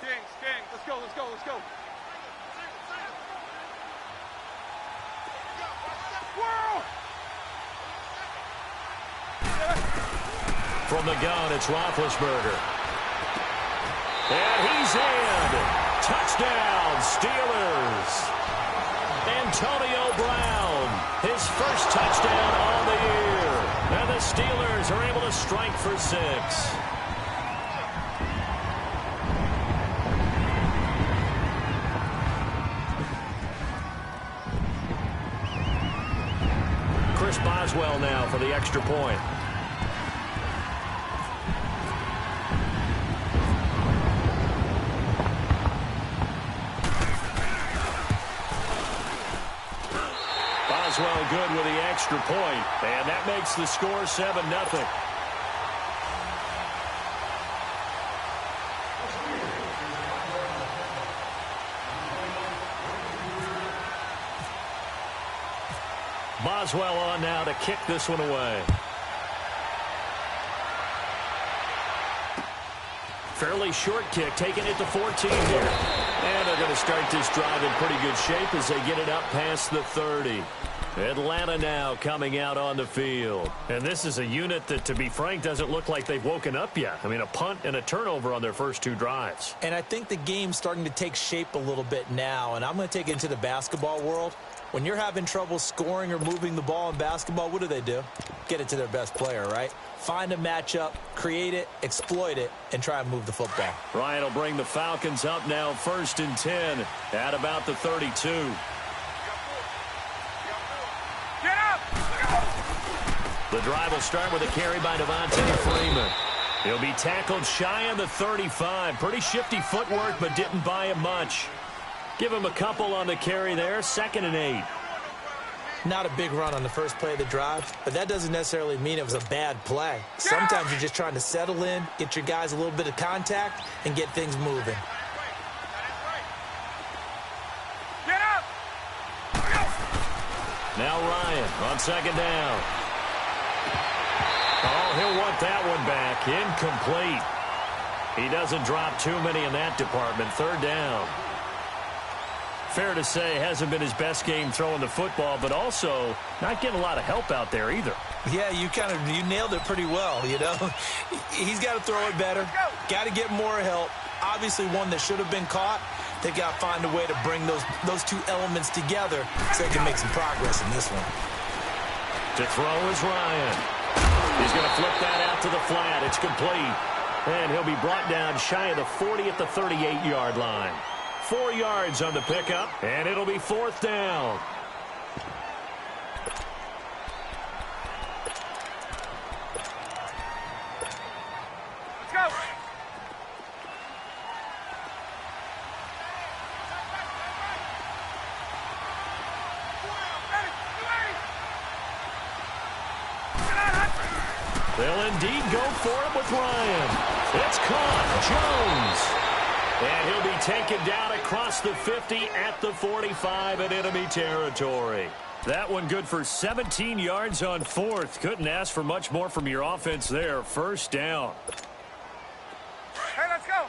Kings, let's go. From the gun, it's Roethlisberger. And he's in. Touchdown, Steelers. Antonio Brown, his first touchdown on the year. And the Steelers are able to strike for 6. Chris Boswell now for the extra point. Boswell good with the extra point, and that makes the score 7-0. Boswell on now to kick this one away. Fairly short kick, taking it to 14 here. And they're going to start this drive in pretty good shape as they get it up past the 30. Atlanta now coming out on the field. And this is a unit that, to be frank, doesn't look like they've woken up yet. I mean, a punt and a turnover on their first 2 drives. And I think the game's starting to take shape a little bit now, and I'm going to take it into the basketball world. When you're having trouble scoring or moving the ball in basketball, what do? Get it to their best player, right? Find a matchup, create it, exploit it, and try and move the football. Ryan will bring the Falcons up now 1st and 10 at about the 32. Get up! The drive will start with a carry by Devontae Freeman. He'll be tackled shy of the 35. Pretty shifty footwork, but didn't buy him much. Give him a couple on the carry there. 2nd and 8. Not a big run on the first play of the drive, but that doesn't necessarily mean it was a bad play. Sometimes you're just trying to settle in, get your guys a little bit of contact, and get things moving. Get up! Now Ryan on 2nd down. Oh, he'll want that one back. Incomplete. He doesn't drop too many in that department. 3rd down. Fair to say, hasn't been his best game throwing the football, but also not getting a lot of help out there either. Yeah, you nailed it pretty well, you know. He's got to throw it better, got to get more help. Obviously one that should have been caught, They've got to find a way to bring those two elements together so they can make some progress in this one. To throw is Ryan. He's going to flip that out to the flat. It's complete. And he'll be brought down shy of the 40 at the 38-yard line. 4 yards on the pickup, and it'll be 4th down. Let's go. They'll indeed go for it with Ryan. It's caught. Jones. And he'll be taken down across the 50 at the 45 in enemy territory. That one good for 17 yards on 4th. Couldn't ask for much more from your offense there. 1st down. Hey, let's go.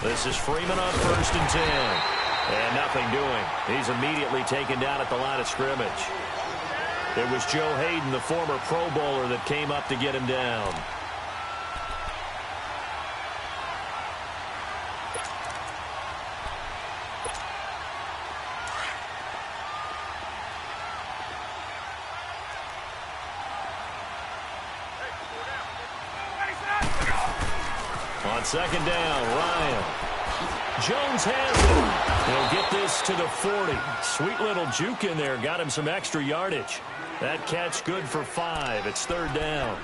This is Freeman on 1st and 10. And nothing doing. He's immediately taken down at the line of scrimmage. It was Joe Hayden, the former Pro Bowler, that came up to get him down. On 2nd down, Ryan. Jones has it. He'll get this to the 40. Sweet little juke in there. Got him some extra yardage. That catch good for 5. It's 3rd down.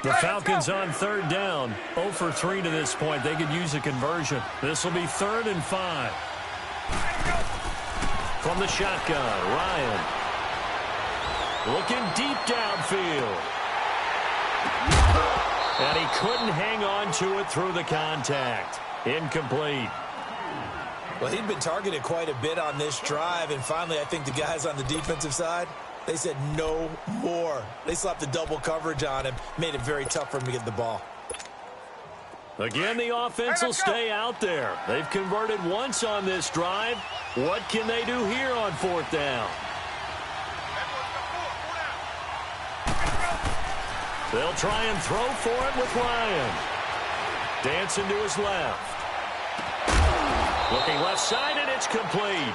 The Falcons on 3rd down. 0 for 3 to this point. They could use a conversion. This will be 3rd and 5. From the shotgun, Ryan. Looking deep downfield. And he couldn't hang on to it through the contact. Incomplete. Well, he'd been targeted quite a bit on this drive, and finally I think the guys on the defensive side, they said no more. They slapped the double coverage on him, made it very tough for him to get the ball. Again, the offense will stay out there. They've converted once on this drive. What can they do here on 4th down? They'll try and throw for it with Ryan. Dancing to his left. Looking left side, and it's complete.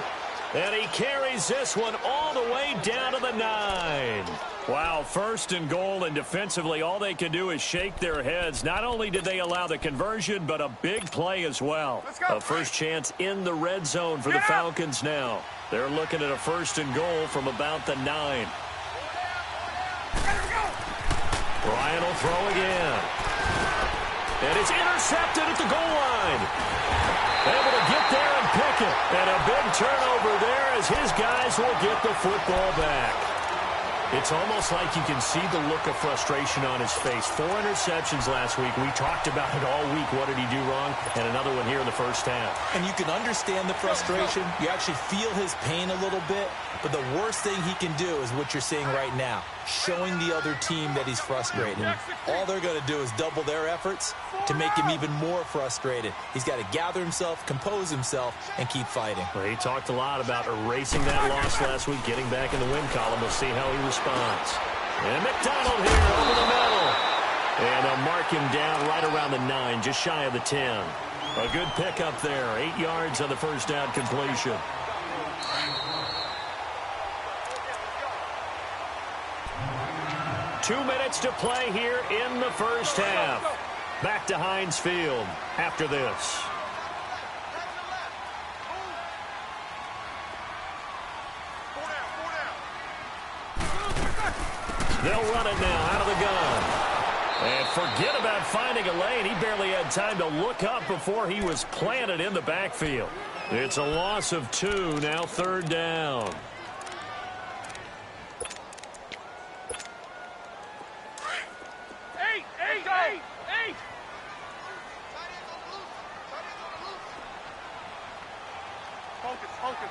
And he carries this one all the way down to the 9. Wow, 1st and goal, and defensively all they can do is shake their heads. Not only did they allow the conversion, but a big play as well. A first chance in the red zone for the Falcons now. They're looking at a 1st and goal from about the 9. Ryan will throw again. And it's intercepted at the goal line. Able to get there and pick it. And a big turnover there as his guys will get the football back. It's almost like you can see the look of frustration on his face. 4 interceptions last week. We talked about it all week. What did he do wrong? And another one here in the 1st half. And you can understand the frustration. You actually feel his pain a little bit. But the worst thing he can do is what you're seeing right now, showing the other team that he's frustrated. All they're going to do is double their efforts to make him even more frustrated. He's got to gather himself, compose himself, and keep fighting. Well, he talked a lot about erasing that loss last week, getting back in the win column. We'll see how he responds. And McDonald here over the middle. And they'll mark him down right around the 9, just shy of the 10. A good pickup there. 8 yards on the 1st down completion. Two minutes to play here in the 1st half. Back to Heinz Field after this. They'll run it now out of the gun. And forget about finding a lane. He barely had time to look up before he was planted in the backfield. It's a loss of 2, now 3rd down. Eight. Focus.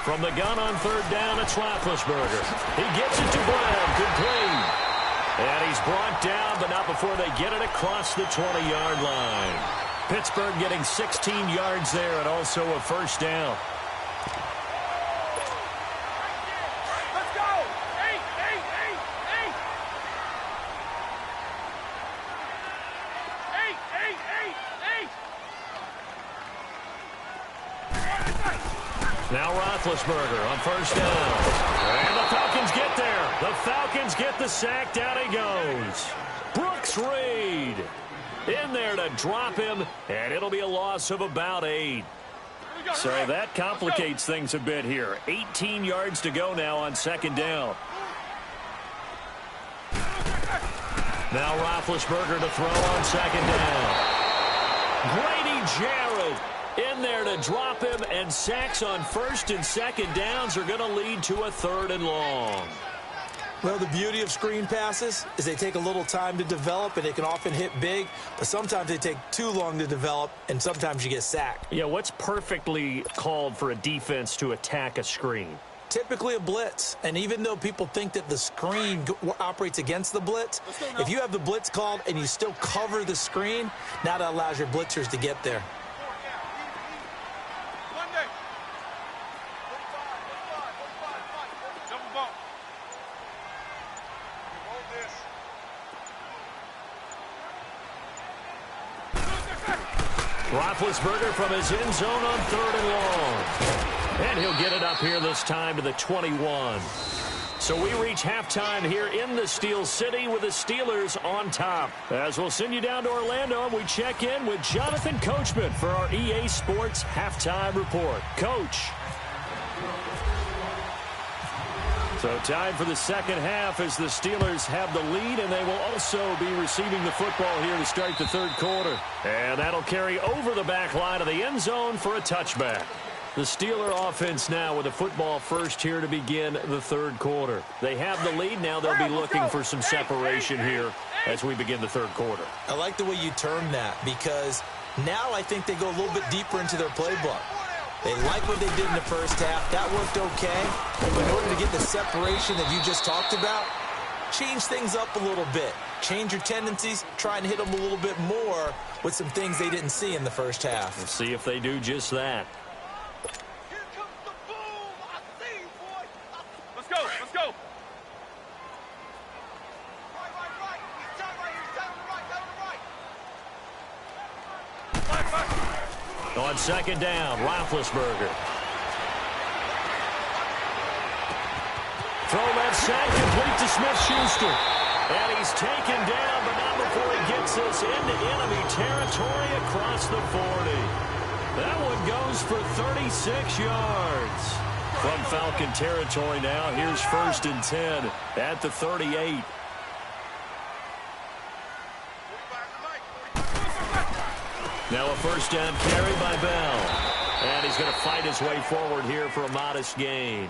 From the gun on 3rd down, it's Roethlisberger. He gets it to Brown, complete. And he's brought down, but not before they get it across the 20-yard line. Pittsburgh getting 16 yards there and also a first down. Let's go! 8, 8, 8, 8! 8, 8, 8, 8! Now Roethlisberger on first down. And the Falcons get there. The Falcons get the sack. Down he goes. Brooks Reed in there to drop him, and it'll be a loss of about 8. So that complicates things a bit here. 18 yards to go now on second down. Now Roethlisberger to throw on second down. Grady Jarrett in there to drop him, and sacks on first and second downs are going to lead to a 3rd and long. Well, the beauty of screen passes is they take a little time to develop, and they can often hit big, but sometimes they take too long to develop, and sometimes you get sacked. Yeah, what's perfectly called for a defense to attack a screen? Typically a blitz, and even though people think that the screen operates against the blitz, if you have the blitz called and you still cover the screen, now that allows your blitzers to get there. Roethlisberger from his end zone on 3rd and long. And he'll get it up here this time to the 21. So we reach halftime here in the Steel City with the Steelers on top. As we'll send you down to Orlando, and we check in with Jonathan Coachman for our EA Sports Halftime Report. Coach. So time for the second half as the Steelers have the lead, and they will also be receiving the football here to start the 3rd quarter. And that'll carry over the back line of the end zone for a touchback. The Steeler offense now with the football first here to begin the 3rd quarter. They have the lead. Now they'll be looking for some separation here as we begin the 3rd quarter. I like the way you term that, because now I think they go a little bit deeper into their playbook. They like what they did in the first half. That worked okay. But in order to get the separation that you just talked about, change things up a little bit. Change your tendencies. Try and hit them a little bit more with some things they didn't see in the first half. Let's see if they do just that. Here comes the boom! I see you, boy! Let's go! Let's go! Right. He's down right here. He's down on the right. Down on the right. Back. On second down, Roethlisberger. Throw left side, complete to Smith-Schuster. And he's taken down, but not before he gets us into enemy territory across the 40. That one goes for 36 yards. From Falcon territory now, here's 1st and 10 at the 38. Now a first down carry by Bell. And he's going to fight his way forward here for a modest gain.